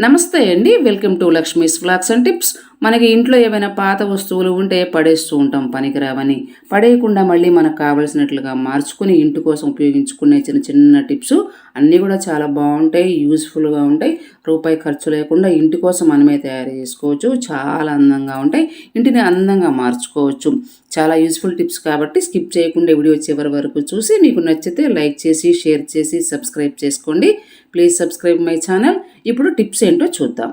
నమస్తే అండి. Welcome to Lakshmi's vlogs and tips. మనకి ఇంట్లో ఏమైనా పాత వస్తువులు ఉంటే పడేస్తూ ఉంటాం పనికిరావని. పడేయకుండా మళ్ళీ మనకు కావలసినట్లుగా మార్చుకుని ఇంటి కోసం ఉపయోగించుకునే చిన్న చిన్న టిప్స్ అన్నీ కూడా చాలా బాగుంటాయి, యూస్ఫుల్గా ఉంటాయి. రూపాయి ఖర్చు లేకుండా ఇంటి కోసం మనమే తయారు చేసుకోవచ్చు. చాలా అందంగా ఉంటాయి, ఇంటిని అందంగా మార్చుకోవచ్చు. చాలా యూస్ఫుల్ టిప్స్ కాబట్టి స్కిప్ చేయకుండా వీడియో చివరి వరకు చూసి మీకు నచ్చితే లైక్ చేసి, షేర్ చేసి, సబ్స్క్రైబ్ చేసుకోండి. Please subscribe my channel. ఇప్పుడు టిప్స్ ఏంటో చూద్దాం.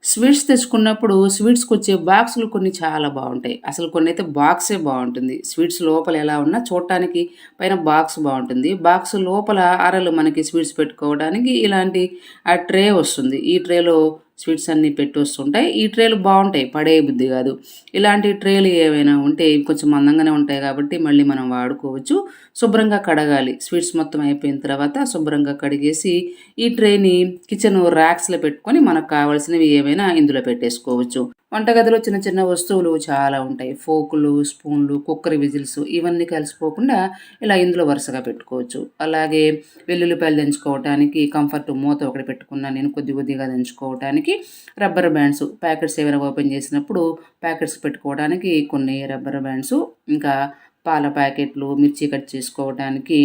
స్వీట్స్ తెచ్చుకున్నప్పుడు స్వీట్స్కి వచ్చే బాక్సులు కొన్ని చాలా బాగుంటాయి. అసలు కొన్ని అయితే బాక్సే బాగుంటుంది. స్వీట్స్ లోపల ఎలా ఉన్నా చూడటానికి పైన బాక్స్ బాగుంటుంది. బాక్స్ లోపల అరలు మనకి స్వీట్స్ పెట్టుకోవడానికి ఇలాంటి ఆ ట్రే వస్తుంది. ఈ ట్రేలో స్వీట్స్ అన్నీ పెట్టి వస్తుంటాయి. ఈ ట్రేలు బాగుంటాయి, పడే బుద్ధి కాదు. ఇలాంటి ట్రేలు ఏవైనా ఉంటే ఇవి కొంచెం మందంగానే ఉంటాయి కాబట్టి మళ్ళీ మనం వాడుకోవచ్చు. శుభ్రంగా కడగాలి. స్వీట్స్ మొత్తం అయిపోయిన తర్వాత శుభ్రంగా కడిగేసి ఈ ట్రేని కిచెన్ ర్యాక్స్లో పెట్టుకొని మనకు కావాల్సినవి ఏవైనా ఇందులో పెట్టేసుకోవచ్చు. వంటగదిలో చిన్న చిన్న వస్తువులు చాలా ఉంటాయి. ఫోకులు, స్పూన్లు, కుక్కర్ విజిల్స్ ఇవన్నీ కలిసిపోకుండా ఇలా ఇందులో వరుసగా పెట్టుకోవచ్చు. అలాగే వెల్లుల్లిపాయలు దంచుకోవడానికి కంఫర్ట్ మూత ఒకటి పెట్టుకున్నాను నేను, కొద్దిగా దంచుకోవడానికి. రబ్బర్ బ్యాండ్స్ ప్యాకెట్స్ ఏమైనా ఓపెన్ చేసినప్పుడు ప్యాకెట్స్ పెట్టుకోవడానికి కొన్ని రబ్బర్ బ్యాండ్స్, ఇంకా పాల ప్యాకెట్లు, మిర్చి కట్ చేసుకోవడానికి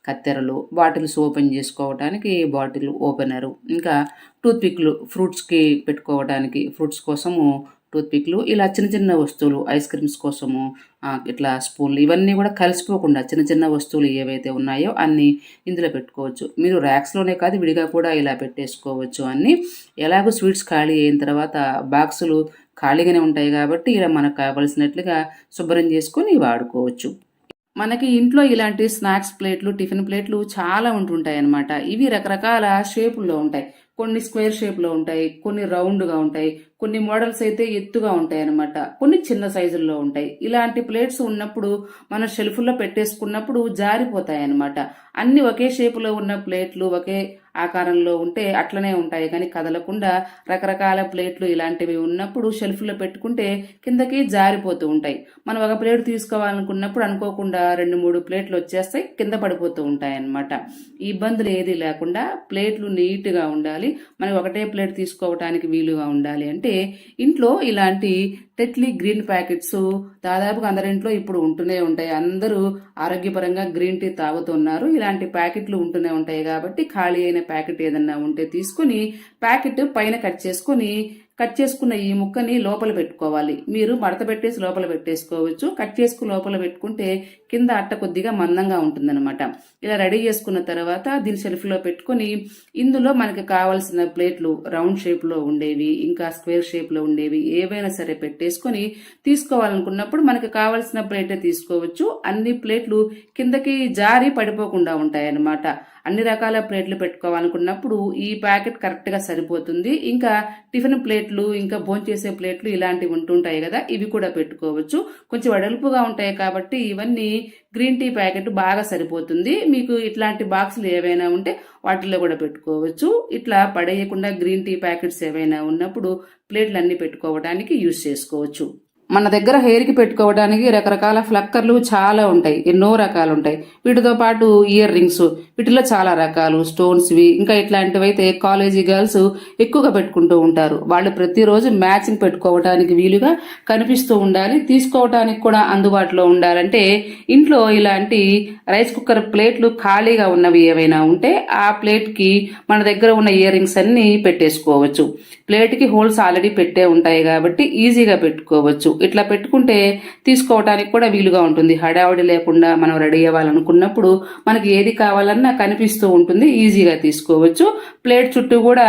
కత్తెరలు, బాటిల్స్ ఓపెన్ చేసుకోవడానికి బాటిల్ ఓపెనరు, ఇంకా టూత్పిక్లు ఫ్రూట్స్కి పెట్టుకోవడానికి ఫ్రూట్స్ కోసము టూత్పిక్లు, ఇలా చిన్న చిన్న వస్తువులు ఐస్ క్రీమ్స్ కోసము ఇట్లా స్పూన్లు, ఇవన్నీ కూడా కలిసిపోకుండా చిన్న చిన్న వస్తువులు ఏవైతే ఉన్నాయో అన్నీ ఇందులో పెట్టుకోవచ్చు. మీరు ర్యాక్స్లోనే కాదు విడిగా కూడా ఇలా పెట్టేసుకోవచ్చు అన్నీ. ఎలాగో స్వీట్స్ ఖాళీ అయిన తర్వాత బాక్సులు ఖాళీగానే ఉంటాయి కాబట్టి ఇలా మనకు కావలసినట్లుగా శుభ్రం చేసుకొని వాడుకోవచ్చు. మనకి ఇంట్లో ఇలాంటి స్నాక్స్ ప్లేట్లు, టిఫిన్ ప్లేట్లు చాలా ఉంటుంటాయి అన్నమాట. ఇవి రకరకాల షేపుల్లో ఉంటాయి. కొన్ని స్క్వేర్ షేప్లో ఉంటాయి, కొన్ని రౌండ్గా ఉంటాయి, కొన్ని మోడల్స్ అయితే ఎత్తుగా ఉంటాయి అన్నమాట, కొన్ని చిన్న సైజుల్లో ఉంటాయి. ఇలాంటి ప్లేట్స్ ఉన్నప్పుడు మన షెల్ఫ్లో పెట్టేసుకున్నప్పుడు జారిపోతాయి అన్నమాట. అన్ని ఒకే షేపులో ఉన్న ప్లేట్లు ఒకే ఆకారంలో ఉంటే అట్లనే ఉంటాయి, కానీ కదలకుండా రకరకాల ప్లేట్లు ఇలాంటివి ఉన్నప్పుడు షెల్ఫ్లో పెట్టుకుంటే కిందకి జారిపోతూ ఉంటాయి. మనం ఒక ప్లేట్ తీసుకోవాలనుకున్నప్పుడు అనుకోకుండా 2-3 ప్లేట్లు వచ్చేస్తాయి, కింద పడిపోతూ ఉంటాయి అన్నమాట. ఈ ఇబ్బందులు ఏది లేకుండా ప్లేట్లు నీట్గా ఉండాలి, మనం ఒకటే ప్లేట్ తీసుకోవడానికి వీలుగా ఉండాలి అంటే ఇంట్లో ఇలాంటి టెట్లీ గ్రీన్ ప్యాకెట్స్ దాదాపుగా అందరింట్లో ఇప్పుడు ఉంటూనే ఉంటాయి. అందరూ ఆరోగ్యపరంగా గ్రీన్ టీ తాగుతున్నారు. ఇలాంటి ప్యాకెట్లు ఉంటూనే ఉంటాయి కాబట్టి ఖాళీ అయిన ప్యాకెట్ ఏదన్నా ఉంటే తీసుకుని ప్యాకెట్ పైన కట్ చేసుకున్న ఈ ముక్కని లోపల పెట్టుకోవాలి. మీరు మడత పెట్టేసి లోపల పెట్టేసుకోవచ్చు. కట్ చేసుకుని లోపల పెట్టుకుంటే కింద అట్ట కొద్దిగా మందంగా ఉంటుందన్నమాట. ఇలా రెడీ చేసుకున్న తర్వాత దీని షెల్ఫ్లో పెట్టుకొని ఇందులో మనకి కావాల్సిన ప్లేట్లు రౌండ్ షేప్లో ఉండేవి, ఇంకా స్క్వేర్ షేప్లో ఉండేవి ఏవైనా సరే పెట్టేసుకొని తీసుకోవాలనుకున్నప్పుడు మనకి కావాల్సిన ప్లేటే తీసుకోవచ్చు. అన్ని ప్లేట్లు కిందకి జారి పడిపోకుండా ఉంటాయి అన్నమాట. అన్ని రకాల ప్లేట్లు పెట్టుకోవాలనుకున్నప్పుడు ఈ ప్యాకెట్ కరెక్ట్గా సరిపోతుంది. ఇంకా టిఫిన్ ప్లేట్లు, ఇంకా భోంచేసే ప్లేట్లు ఇలాంటివి ఉంటుంటాయి కదా, ఇవి కూడా పెట్టుకోవచ్చు. కొంచెం వెడల్పుగా ఉంటాయి కాబట్టి ఇవన్నీ గ్రీన్ టీ ప్యాకెట్ బాగా సరిపోతుంది. మీకు ఇట్లాంటి బాక్సులు ఏవైనా ఉంటే వాటిల్లో కూడా పెట్టుకోవచ్చు. ఇట్లా పడేయకుండా గ్రీన్ టీ ప్యాకెట్స్ ఏవైనా ఉన్నప్పుడు ప్లేట్లు అన్ని పెట్టుకోవడానికి యూజ్ చేసుకోవచ్చు. మన దగ్గర హెయిర్కి పెట్టుకోవడానికి రకరకాల ఫ్లక్కర్లు చాలా ఉంటాయి, ఎన్నో రకాలు ఉంటాయి. వీటితో పాటు ఇయర్ రింగ్స్, వీటిలో చాలా రకాలు, స్టోన్స్వి, ఇంకా ఇట్లాంటివి అయితే కాలేజీ గర్ల్స్ ఎక్కువగా పెట్టుకుంటూ ఉంటారు. వాళ్ళు ప్రతిరోజు మ్యాచింగ్ పెట్టుకోవడానికి వీలుగా కనిపిస్తూ ఉండాలి, తీసుకోవడానికి కూడా అందుబాటులో ఉండాలంటే ఇంట్లో ఇలాంటి రైస్ కుక్కర్ ప్లేట్లు ఖాళీగా ఉన్నవి ఏవైనా ఉంటే ఆ ప్లేట్కి మన దగ్గర ఉన్న ఇయర్ రింగ్స్ అన్ని పెట్టేసుకోవచ్చు. ప్లేట్కి హోల్స్ ఆల్రెడీ పెట్టే ఉంటాయి కాబట్టి ఈజీగా పెట్టుకోవచ్చు. ఇట్లా పెట్టుకుంటే తీసుకోవడానికి కూడా వీలుగా ఉంటుంది. హడావుడి లేకుండా మనం రెడీ అవ్వాలనుకున్నప్పుడు మనకి ఏది కావాలన్నా కనిపిస్తూ ఉంటుంది, ఈజీగా తీసుకోవచ్చు. ప్లేట్ చుట్టూ కూడా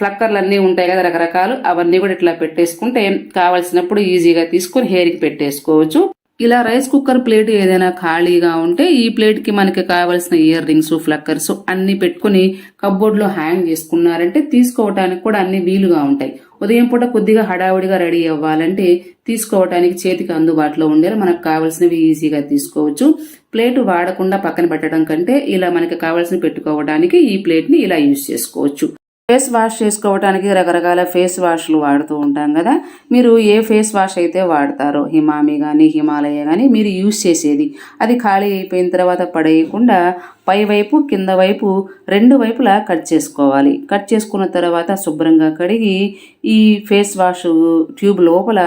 ఫ్లక్కర్లు అన్నీ ఉంటాయి కదా రకరకాలు, అవన్నీ కూడా ఇట్లా పెట్టేసుకుంటే కావాల్సినప్పుడు ఈజీగా తీసుకొని హెయిర్కి పెట్టేసుకోవచ్చు. ఇలా రైస్ కుక్కర్ ప్లేట్ ఏదైనా ఖాళీగా ఉంటే ఈ ప్లేట్కి మనకి కావాల్సిన ఇయర్ రింగ్స్, ఫ్లక్కర్స్ అన్ని పెట్టుకుని కప్బోర్డ్లో హ్యాంగ్ చేసుకున్నారంటే తీసుకోవడానికి కూడా అన్ని వీలుగా ఉంటాయి. ఉదయం పూట కొద్దిగా హడావుడిగా రెడీ అవ్వాలంటే తీసుకోవడానికి చేతికి అందుబాటులో ఉండేలా మనకు కావాల్సినవి ఈజీగా తీసుకోవచ్చు. ప్లేట్ వాడకుండా పక్కన పెట్టడం కంటే ఇలా మనకి కావాల్సినవి పెట్టుకోవడానికి ఈ ప్లేట్ని ఇలా యూజ్ చేసుకోవచ్చు. ఫేస్ వాష్ చేసుకోవడానికి రకరకాల ఫేస్ వాష్లు వాడుతూ ఉంటాం కదా, మీరు ఏ ఫేస్ వాష్ అయితే వాడతారో హిమామి కానీ హిమాలయ కానీ మీరు యూజ్ చేసేది అది ఖాళీ అయిపోయిన తర్వాత పడేయకుండా పై వైపు కింద వైపు రెండు వైపులా కట్ చేసుకోవాలి. కట్ చేసుకున్న తర్వాత శుభ్రంగా కడిగి ఈ ఫేస్ వాష్ ట్యూబ్ లోపల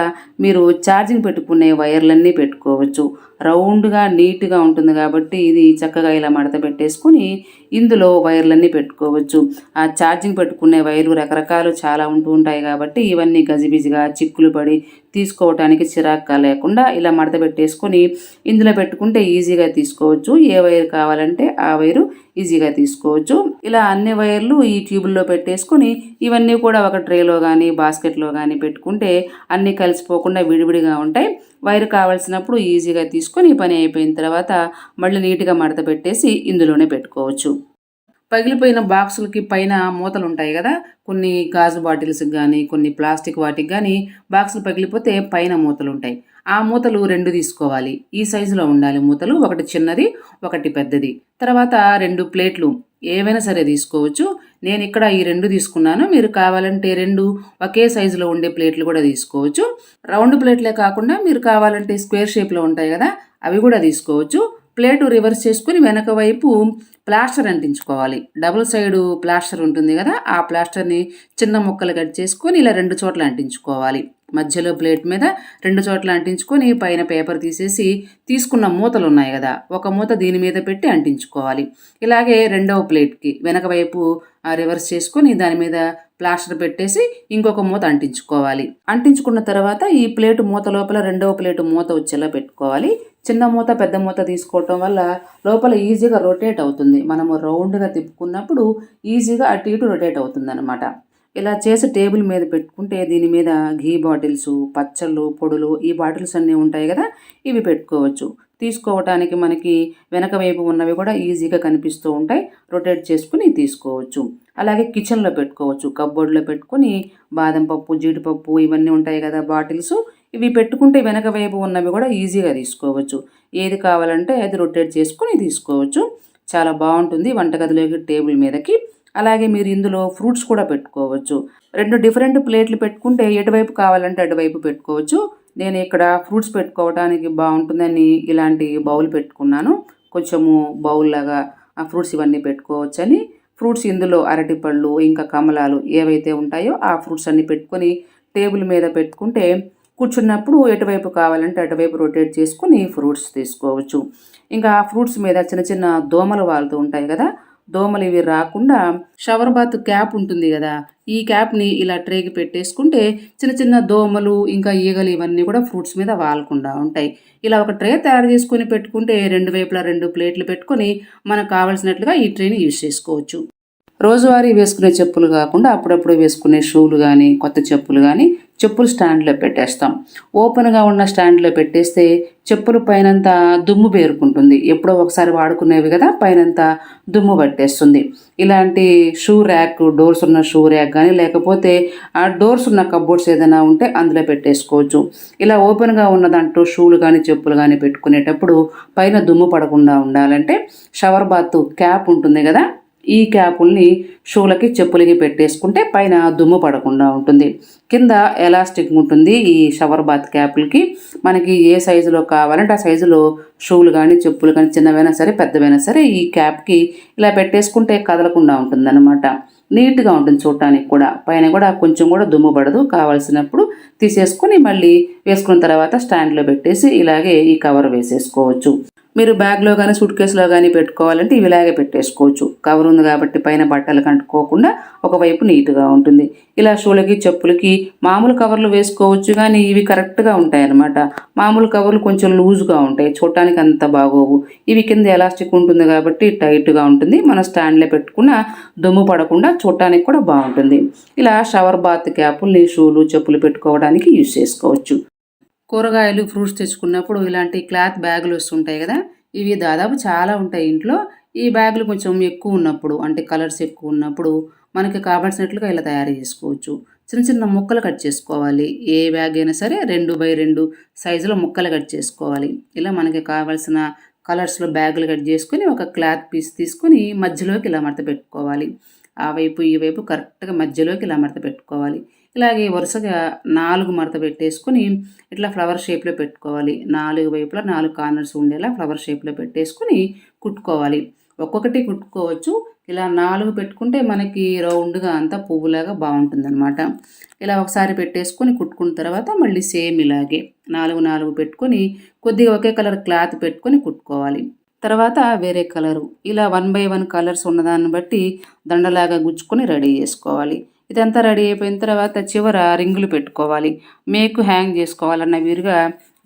మీరు ఛార్జింగ్ పెట్టుకునే వైర్లన్నీ పెట్టుకోవచ్చు. రౌండ్గా నీట్గా ఉంటుంది కాబట్టి ఇది చక్కగా ఇలా మడత పెట్టేసుకుని ఇందులో వైర్లన్నీ పెట్టుకోవచ్చు. ఆ ఛార్జింగ్ పెట్టుకునే వైర్లు రకరకాలు చాలా ఉంటూ ఉంటాయి కాబట్టి ఇవన్నీ గజిబిజిగా చిక్కులు పడి తీసుకోవటానికి చిరాగ్గా లేకుండా ఇలా మడత పెట్టేసుకొని ఇందులో పెట్టుకుంటే ఈజీగా తీసుకోవచ్చు. ఏ వైర్ కావాలంటే ఆ వైరు ఈజీగా తీసుకోవచ్చు. ఇలా అన్ని వైర్లు ఈ ట్యూబుల్లో పెట్టేసుకొని ఇవన్నీ కూడా ఒక ట్రేలో కానీ బాస్కెట్లో కానీ పెట్టుకుంటే అన్నీ కలిసిపోకుండా విడివిడిగా ఉంటాయి. వైర్ కావాల్సినప్పుడు ఈజీగా తీసుకొని పని అయిపోయిన తర్వాత మళ్ళీ నీట్గా మడత పెట్టేసి ఇందులోనే పెట్టుకోవచ్చు. పగిలిపోయిన బాక్సులకి పైన మూతలు ఉంటాయి కదా, కొన్ని గాజు బాటిల్స్కి కానీ కొన్ని ప్లాస్టిక్ వాటికి కానీ బాక్సులు పగిలిపోతే పైన మూతలు ఉంటాయి. ఆ మూతలు 2 తీసుకోవాలి. ఈ సైజులో ఉండాలి మూతలు, ఒకటి చిన్నది ఒకటి పెద్దది. తర్వాత 2 ప్లేట్లు ఏవైనా సరే తీసుకోవచ్చు. నేను ఇక్కడ ఈ 2 తీసుకున్నాను. మీరు కావాలంటే 2 ఒకే సైజులో ఉండే ప్లేట్లు కూడా తీసుకోవచ్చు. రౌండ్ ప్లేట్లే కాకుండా మీరు కావాలంటే స్క్వేర్ షేప్లో ఉంటాయి కదా, అవి కూడా తీసుకోవచ్చు. ప్లేటు రివర్స్ చేసుకుని వెనక వైపు ప్లాస్టర్ అంటించుకోవాలి. డబుల్ సైడ్ ప్లాస్టర్ ఉంటుంది కదా, ఆ ప్లాస్టర్ని చిన్న ముక్కలు కట్ చేసుకొని ఇలా 2 చోట్ల అంటించుకోవాలి. మధ్యలో ప్లేట్ మీద 2 చోట్ల అంటించుకొని పైన పేపర్ తీసేసి తీసుకున్న మూతలు ఉన్నాయి కదా, ఒక మూత దీని మీద పెట్టి అంటించుకోవాలి. ఇలాగే రెండవ ప్లేట్కి వెనక వైపు రివర్స్ చేసుకొని దాని మీద ప్లాస్టర్ పెట్టేసి ఇంకొక మూత అంటించుకోవాలి. అంటించుకున్న తర్వాత ఈ ప్లేటు మూత లోపల రెండవ ప్లేటు మూత వచ్చేలా పెట్టుకోవాలి. చిన్న మూత పెద్ద మూత తీసుకోవటం వల్ల లోపల ఈజీగా రొటేట్ అవుతుంది. మనము రౌండ్గా తిప్పుకున్నప్పుడు ఈజీగా అటు ఇటు రొటేట్ అవుతుంది అనమాట. ఇలా చేసి టేబుల్ మీద పెట్టుకుంటే దీని మీద ఘీ బాటిల్స్, పచ్చళ్ళు, పొడులు ఈ బాటిల్స్ అన్నీ ఉంటాయి కదా, ఇవి పెట్టుకోవచ్చు. తీసుకోవటానికి మనకి వెనక వైపు ఉన్నవి కూడా ఈజీగా కనిపిస్తూ ఉంటాయి. రొటేట్ చేసుకుని తీసుకోవచ్చు. అలాగే కిచెన్లో పెట్టుకోవచ్చు. కబ్బోర్డ్లో పెట్టుకొని బాదం పప్పు, జీడిపప్పు ఇవన్నీ ఉంటాయి కదా బాటిల్స్, ఇవి పెట్టుకుంటే వెనక వైపు ఉన్నవి కూడా ఈజీగా తీసుకోవచ్చు. ఏది కావాలంటే అది రొటేట్ చేసుకుని తీసుకోవచ్చు. చాలా బాగుంటుంది వంటగదిలోకి టేబుల్ మీదకి. అలాగే మీరు ఇందులో ఫ్రూట్స్ కూడా పెట్టుకోవచ్చు. 2 డిఫరెంట్ ప్లేట్లు పెట్టుకుంటే ఎటువైపు కావాలంటే అటువైపు పెట్టుకోవచ్చు. నేను ఇక్కడ ఫ్రూట్స్ పెట్టుకోవడానికి బాగుంటుందని ఇలాంటి బౌల్ పెట్టుకున్నాను. కొంచెము బౌల్ లాగా ఆ ఫ్రూట్స్ ఇవన్నీ పెట్టుకోవచ్చని. ఫ్రూట్స్ ఇందులో అరటిపళ్ళు ఇంకా కమలాలు ఏవైతే ఉంటాయో ఆ ఫ్రూట్స్ అన్నీ పెట్టుకొని టేబుల్ మీద పెట్టుకుంటే కూర్చున్నప్పుడు ఎటువైపు కావాలంటే అటువైపు రొటేట్ చేసుకుని ఫ్రూట్స్ తీసుకోవచ్చు. ఇంకా ఆ ఫ్రూట్స్ మీద చిన్న చిన్న దోమలు వాలుతూ ఉంటాయి కదా, దోమలు ఇవి రాకుండా షవర్ బాత్ క్యాప్ ఉంటుంది కదా, ఈ క్యాప్ని ఇలా ట్రేకి పెట్టేసుకుంటే చిన్న చిన్న దోమలు ఇంకా ఈగలు ఇవన్నీ కూడా ఫ్రూట్స్ మీద వాలకుండా ఉంటాయి. ఇలా ఒక ట్రే తయారు చేసుకొని పెట్టుకుంటే 2 వైపులా 2 ప్లేట్లు పెట్టుకొని మనకు కావాల్సినట్లుగా ఈ ట్రేని యూజ్ చేసుకోవచ్చు. రోజువారీ వేసుకునే చెప్పులు కాకుండా అప్పుడప్పుడు వేసుకునే షూలు కానీ కొత్త చెప్పులు కానీ చెప్పులు స్టాండ్లో పెట్టేస్తాం. ఓపెన్గా ఉన్న స్టాండ్లో పెట్టేస్తే చెప్పులు పైనంతా దుమ్ము పేరుకుంటుంది. ఎప్పుడో ఒకసారి వాడుకునేవి కదా, పైనంతా దుమ్ము పట్టేస్తుంది. ఇలాంటి షూ ర్యాక్, డోర్స్ ఉన్న షూ ర్యాక్ కానీ లేకపోతే ఆ డోర్స్ ఉన్న కబోర్డ్స్ ఏదైనా ఉంటే అందులో పెట్టేసుకోవచ్చు. ఇలా ఓపెన్గా ఉన్న దాంట్లో షూలు కానీ చెప్పులు కానీ పెట్టుకునేటప్పుడు పైన దుమ్ము పడకుండా ఉండాలంటే షవర్ బాత్ క్యాప్ ఉంటుంది కదా, ఈ క్యాపుల్ని షూలకి చెప్పులకి పెట్టేసుకుంటే పైన దుమ్ము పడకుండా ఉంటుంది. కింద ఎలాస్టిక్ ఉంటుంది ఈ షవర్ బాత్ క్యాపులకి. మనకి ఏ సైజులో కావాలంటే ఆ సైజులో షూలు కానీ చెప్పులు కానీ చిన్నవైనా సరే పెద్దవైనా సరే ఈ క్యాప్కి ఇలా పెట్టేసుకుంటే కదలకుండా ఉంటుందన్నమాట. నీట్గా ఉంటుంది చూడటానికి కూడా. పైన కూడా కొంచెం కూడా దుమ్ము పడదు. కావాల్సినప్పుడు తీసేసుకుని మళ్ళీ వేసుకున్న తర్వాత స్టాండ్లో పెట్టేసి ఇలాగే ఈ కవర్ వేసేసుకోవచ్చు. మీరు బ్యాగ్లో కానీ సూట్ కేసులో కానీ పెట్టుకోవాలంటే ఇలాగే పెట్టేసుకోవచ్చు. కవర్ ఉంది కాబట్టి పైన బట్టలు కంటుకోకుండా ఒకవైపు నీట్గా ఉంటుంది. ఇలా షూలకి చెప్పులకి మామూలు కవర్లు వేసుకోవచ్చు కానీ ఇవి కరెక్ట్గా ఉంటాయి అన్నమాట. మామూలు కవర్లు కొంచెం లూజ్గా ఉంటాయి, చూడటానికి అంత బాగోవు. ఇవి కింద ఎలాస్టిక్ ఉంటుంది కాబట్టి టైట్గా ఉంటుంది. మన స్టాండ్లో పెట్టుకున్న దుమ్ము పడకుండా చూడటానికి కూడా బాగుంటుంది. ఇలా షవర్ బాత్ క్యాపుల్ని షూలు చెప్పులు పెట్టుకోవడానికి యూజ్ చేసుకోవచ్చు. కూరగాయలు ఫ్రూట్స్ తెచ్చుకున్నప్పుడు ఇలాంటి క్లాత్ బ్యాగులు వస్తుంటాయి కదా, ఇవి దాదాపు చాలా ఉంటాయి ఇంట్లో. ఈ బ్యాగులు కొంచెం ఎక్కువ ఉన్నప్పుడు అంటే కలర్స్ ఎక్కువ ఉన్నప్పుడు మనకి కావాల్సినట్లుగా ఇలా తయారు చేసుకోవచ్చు. చిన్న చిన్న ముక్కలు కట్ చేసుకోవాలి. ఏ బ్యాగ్ అయినా సరే 2x2 సైజులో ముక్కలు కట్ చేసుకోవాలి. ఇలా మనకి కావాల్సిన కలర్స్లో బ్యాగులు కట్ చేసుకొని ఒక క్లాత్ పీస్ తీసుకొని మధ్యలోకి ఇలా మడత పెట్టుకోవాలి. ఆ వైపు ఈ వైపు కరెక్ట్గా మధ్యలోకి ఇలా మడత పెట్టుకోవాలి. ఇలాగే వరుసగా 4 మడత పెట్టేసుకొని ఇట్లా ఫ్లవర్ షేప్లో పెట్టుకోవాలి. 4 వైపులా 4 కార్నర్స్ ఉండేలా ఫ్లవర్ షేప్లో పెట్టేసుకొని కుట్టుకోవాలి. ఒక్కొక్కటి కుట్టుకోవచ్చు. ఇలా 4 పెట్టుకుంటే మనకి రౌండ్గా అంతా పువ్వులాగా బాగుంటుందన్నమాట. ఇలా ఒకసారి పెట్టేసుకొని కుట్టుకున్న తర్వాత మళ్ళీ సేమ్ ఇలాగే 4 పెట్టుకొని కొద్దిగా ఒకే కలర్ క్లాత్ పెట్టుకొని కుట్టుకోవాలి. తర్వాత వేరే కలరు ఇలా 1 బై 1 కలర్స్ ఉన్నదాన్ని బట్టి దండలాగా గుచ్చుకొని రెడీ చేసుకోవాలి. ఇదంతా రెడీ అయిపోయిన తర్వాత చివర రింగులు పెట్టుకోవాలి. మేకు హ్యాంగ్ చేసుకోవాలన్న వీరుగా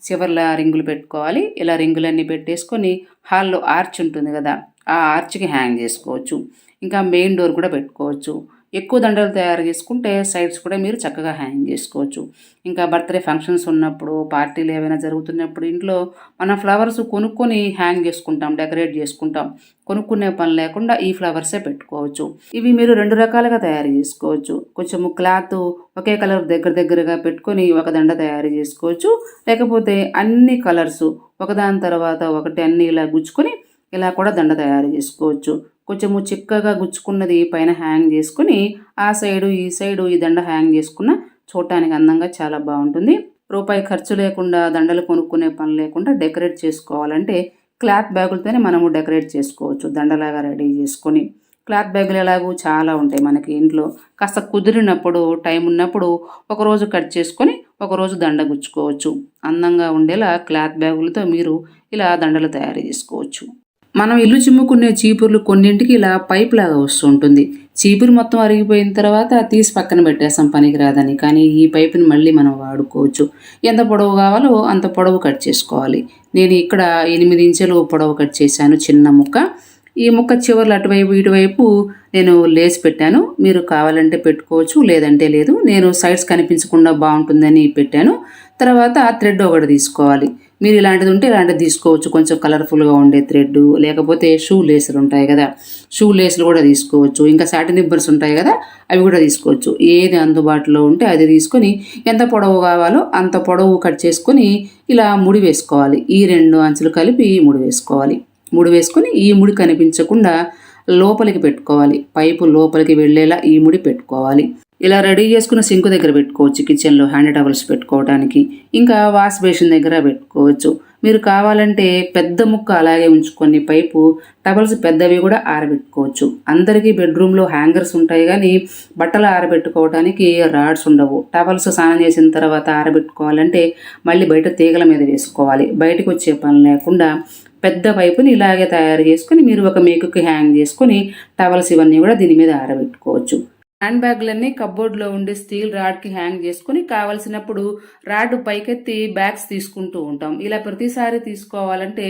చివర్ల రింగులు పెట్టుకోవాలి. ఇలా రింగులన్నీ పెట్టేసుకొని హాల్లో ఆర్చ్ ఉంటుంది కదా, ఆ ఆర్చ్కి హ్యాంగ్ చేసుకోవచ్చు. ఇంకా మెయిన్ డోర్ కూడా పెట్టుకోవచ్చు. ఎక్కువ దండలు తయారు చేసుకుంటే సైడ్స్ కూడా మీరు చక్కగా హ్యాంగ్ చేసుకోవచ్చు. ఇంకా బర్త్డే ఫంక్షన్స్ ఉన్నప్పుడు, పార్టీలు ఏవైనా జరుగుతున్నప్పుడు ఇంట్లో మనం ఫ్లవర్స్ కొనుక్కొని హ్యాంగ్ చేసుకుంటాం, డెకరేట్ చేసుకుంటాం. కొనుక్కునే పని లేకుండా ఈ ఫ్లవర్సే పెట్టుకోవచ్చు. ఇవి మీరు 2 రకాలుగా తయారు చేసుకోవచ్చు. కొంచెము క్లాత్ ఒకే కలర్ దగ్గరగా పెట్టుకొని ఒక దండ తయారు చేసుకోవచ్చు. లేకపోతే అన్ని కలర్స్ ఒకదాని తర్వాత ఒకటి అన్ని ఇలా గుచ్చుకొని ఇలా కూడా దండ తయారు చేసుకోవచ్చు. కొంచెము చిక్కగా గుచ్చుకున్నది పైన హ్యాంగ్ చేసుకుని ఆ సైడు ఈ సైడు ఈ దండ హ్యాంగ్ చేసుకున్న చూడటానికి అందంగా చాలా బాగుంటుంది. రూపాయి ఖర్చు లేకుండా దండలు కొనుక్కునే పని లేకుండా డెకరేట్ చేసుకోవాలంటే క్లాత్ బ్యాగులతోనే మనము డెకరేట్ చేసుకోవచ్చు. దండలాగా రెడీ చేసుకొని క్లాత్ బ్యాగులు ఎలాగూ చాలా ఉంటాయి మనకి ఇంట్లో. కాస్త కుదిరినప్పుడు టైం ఉన్నప్పుడు ఒకరోజు కట్ చేసుకొని ఒకరోజు దండ గుచ్చుకోవచ్చు. అందంగా ఉండేలా క్లాత్ బ్యాగులతో మీరు ఇలా దండలు తయారు చేసుకోవచ్చు. మనం ఇల్లు చిమ్ముకునే చీపుర్లు కొన్నింటికి ఇలా పైప్ లాగా వస్తుంటుంది. చీపురు మొత్తం అరిగిపోయిన తర్వాత తీసి పక్కన పెట్టేస్తాం పనికి రాదని. కానీ ఈ పైపుని మళ్ళీ మనం వాడుకోవచ్చు. ఎంత పొడవు కావాలో అంత పొడవు కట్ చేసుకోవాలి. నేను ఇక్కడ 8 ఇంచులు పొడవు కట్ చేశాను చిన్న ముక్క. ఈ ముక్క చివర్లు అటువైపు ఇటువైపు నేను లేసి పెట్టాను. మీరు కావాలంటే పెట్టుకోవచ్చు, లేదంటే లేదు. నేను సైడ్స్ కనిపించకుండా బాగుంటుందని పెట్టాను. తర్వాత థ్రెడ్ ఒకటి తీసుకోవాలి. మీరు ఇలాంటిది ఉంటే ఇలాంటిది తీసుకోవచ్చు. కొంచెం కలర్ఫుల్గా ఉండే థ్రెడ్, లేకపోతే షూ లేసులు ఉంటాయి కదా, షూ లేసులు కూడా తీసుకోవచ్చు. ఇంకా సాటిన్ నిబ్బర్స్ ఉంటాయి కదా, అవి కూడా తీసుకోవచ్చు. ఏది అందుబాటులో ఉంటే అది తీసుకొని ఎంత పొడవు కావాలో అంత పొడవు కట్ చేసుకొని ఇలా ముడి వేసుకోవాలి. ఈ 2 అంచులు కలిపి ముడి వేసుకోవాలి. ముడి వేసుకొని ఈ ముడి కనిపించకుండా లోపలికి పెట్టుకోవాలి. పైపు లోపలికి వెళ్ళేలా ఈ ముడి పెట్టుకోవాలి. ఇలా రెడీ చేసుకున్న సింక్ దగ్గర పెట్టుకోవచ్చు. కిచెన్లో హ్యాండ్ టవల్స్ పెట్టుకోవడానికి, ఇంకా వాష్ బేసిన్ దగ్గర పెట్టుకోవచ్చు. మీరు కావాలంటే పెద్ద ముక్క అలాగే ఉంచుకొని పైపు టవల్స్ పెద్దవి కూడా ఆరబెట్టుకోవచ్చు. అందరికీ బెడ్రూమ్లో హ్యాంగర్స్ ఉంటాయి కానీ బట్టలు ఆరబెట్టుకోవడానికి రాడ్స్ ఉండవు. టవల్స్ స్నానం చేసిన తర్వాత ఆరబెట్టుకోవాలంటే మళ్ళీ బయట తీగల మీద వేసుకోవాలి. బయటకు వచ్చే పని లేకుండా పెద్ద పైపుని ఇలాగే తయారు చేసుకొని మీరు ఒక మేకుకి హ్యాంగ్ చేసుకొని టవల్స్ ఇవన్నీ కూడా దీని మీద ఆరబెట్టుకోవచ్చు. హ్యాండ్ బ్యాగ్లన్నీ కబ్బోర్డ్లో ఉండే స్టీల్ రాడ్కి హ్యాంగ్ చేసుకుని కావలసినప్పుడు రాడ్ పైకెత్తి బ్యాగ్స్ తీసుకుంటూ ఉంటాం. ఇలా ప్రతిసారి తీసుకోవాలంటే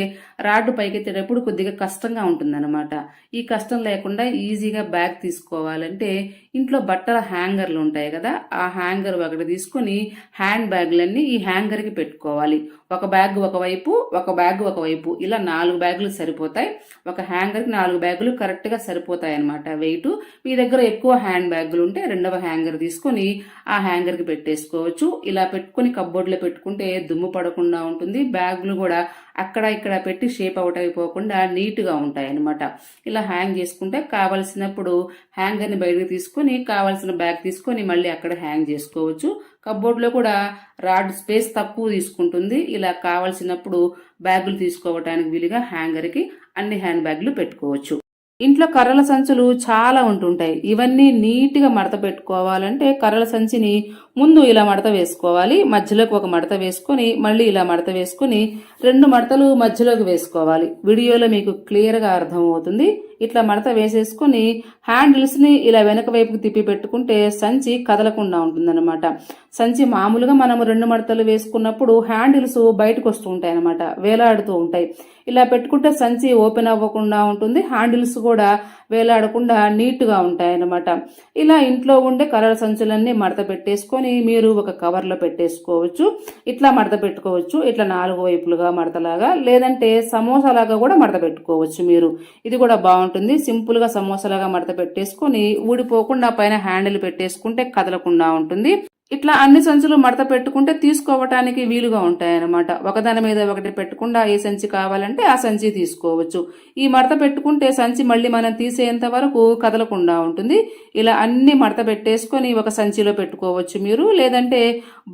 రాడ్ పైకెత్తేటప్పుడు కొద్దిగా కష్టంగా ఉంటుందన్నమాట. ఈ కష్టం లేకుండా ఈజీగా బ్యాగ్ తీసుకోవాలంటే ఇంట్లో బట్టల హ్యాంగర్లు ఉంటాయి కదా, ఆ హ్యాంగర్ ఒకటి తీసుకొని హ్యాండ్ బ్యాగ్లన్నీ ఈ హ్యాంగర్కి పెట్టుకోవాలి. ఒక బ్యాగ్ ఒకవైపు, ఒక బ్యాగ్ ఒకవైపు, ఇలా 4 బ్యాగులు సరిపోతాయి. ఒక హ్యాంగర్కి 4 బ్యాగులు కరెక్ట్గా సరిపోతాయి అన్నమాట వెయిట్. మీ దగ్గర ఎక్కువ హ్యాండ్ బ్యాగులు ఉంటే 2వ హ్యాంగర్ తీసుకొని ఆ హ్యాంగర్కి పెట్టేసుకోవచ్చు. ఇలా పెట్టుకొని కబ్బోర్డ్లో పెట్టుకుంటే దుమ్ము పడకుండా ఉంటుంది. బ్యాగులు కూడా అక్కడ ఇక్కడ పెట్టి షేప్ అవుట్ అయిపోకుండా నీట్గా ఉంటాయి అన్నమాట. ఇలా హ్యాంగ్ చేసుకుంటే కావలసినప్పుడు హ్యాంగర్ని బయటకు తీసుకొని కావలసిన బ్యాగ్ తీసుకొని మళ్ళీ అక్కడ హ్యాంగ్ చేసుకోవచ్చు. కబ్బోర్డ్లో కూడా రాడ్ స్పేస్ తక్కువ తీసుకుంటుంది. ఇలా కావలసినప్పుడు బ్యాగులు తీసుకోవడానికి వీలుగా హ్యాంగర్కి అన్ని హ్యాండ్ బ్యాగులు పెట్టుకోవచ్చు. ఇంట్లో కర్రల సంచులు చాలా ఉంటుంటాయి. ఇవన్నీ నీట్గా మడత పెట్టుకోవాలంటే కర్రల సంచిని ముందు ఇలా మడత వేసుకోవాలి. మధ్యలోకి ఒక మడత వేసుకొని మళ్ళీ ఇలా మడత వేసుకొని 2 మడతలు మధ్యలోకి వేసుకోవాలి. వీడియోలో మీకు క్లియర్గా అర్థమవుతుంది. ఇట్లా మడత వేసేసుకొని హ్యాండిల్స్ని ఇలా వెనక వైపుకి తిప్పి పెట్టుకుంటే సంచి కదలకుండా ఉంటుందన్నమాట. సంచి మామూలుగా మనం 2 మడతలు వేసుకున్నప్పుడు హ్యాండిల్స్ బయటకు వస్తూ ఉంటాయి అన్నమాట, వేలాడుతూ ఉంటాయి. ఇలా పెట్టుకుంటే సంచి ఓపెన్ అవ్వకుండా ఉంటుంది, హ్యాండిల్స్ కూడా వేలాడకుండా నీట్గా ఉంటాయన్నమాట. ఇలా ఇంట్లో ఉండే కర్రల సంచులన్నీ మడత పెట్టేసుకొని మీరు ఒక కవర్లో పెట్టేసుకోవచ్చు. ఇట్లా మడత పెట్టుకోవచ్చు. ఇట్లా 4 వైపులుగా మడతలాగా, లేదంటే సమోసాలాగా కూడా మడత పెట్టుకోవచ్చు మీరు. ఇది కూడా బాగుంటుంది. సింపుల్గా సమోసాలాగా మడత పెట్టేసుకొని ఊడిపోకుండా పైన హ్యాండిల్ పెట్టేసుకుంటే కదలకుండా ఉంటుంది. ఇట్లా అన్ని సంచులు మడత పెట్టుకుంటే తీసుకోవటానికి వీలుగా ఉంటాయన్నమాట. ఒకదాని మీద ఒకటి పెట్టకుండా ఏ సంచి కావాలంటే ఆ సంచి తీసుకోవచ్చు. ఈ మడత పెట్టుకుంటే సంచి మళ్ళీ మనం తీసేంత వరకు కదలకుండా ఉంటుంది. ఇలా అన్ని మడత పెట్టేసుకొని ఒక సంచిలో పెట్టుకోవచ్చు మీరు. లేదంటే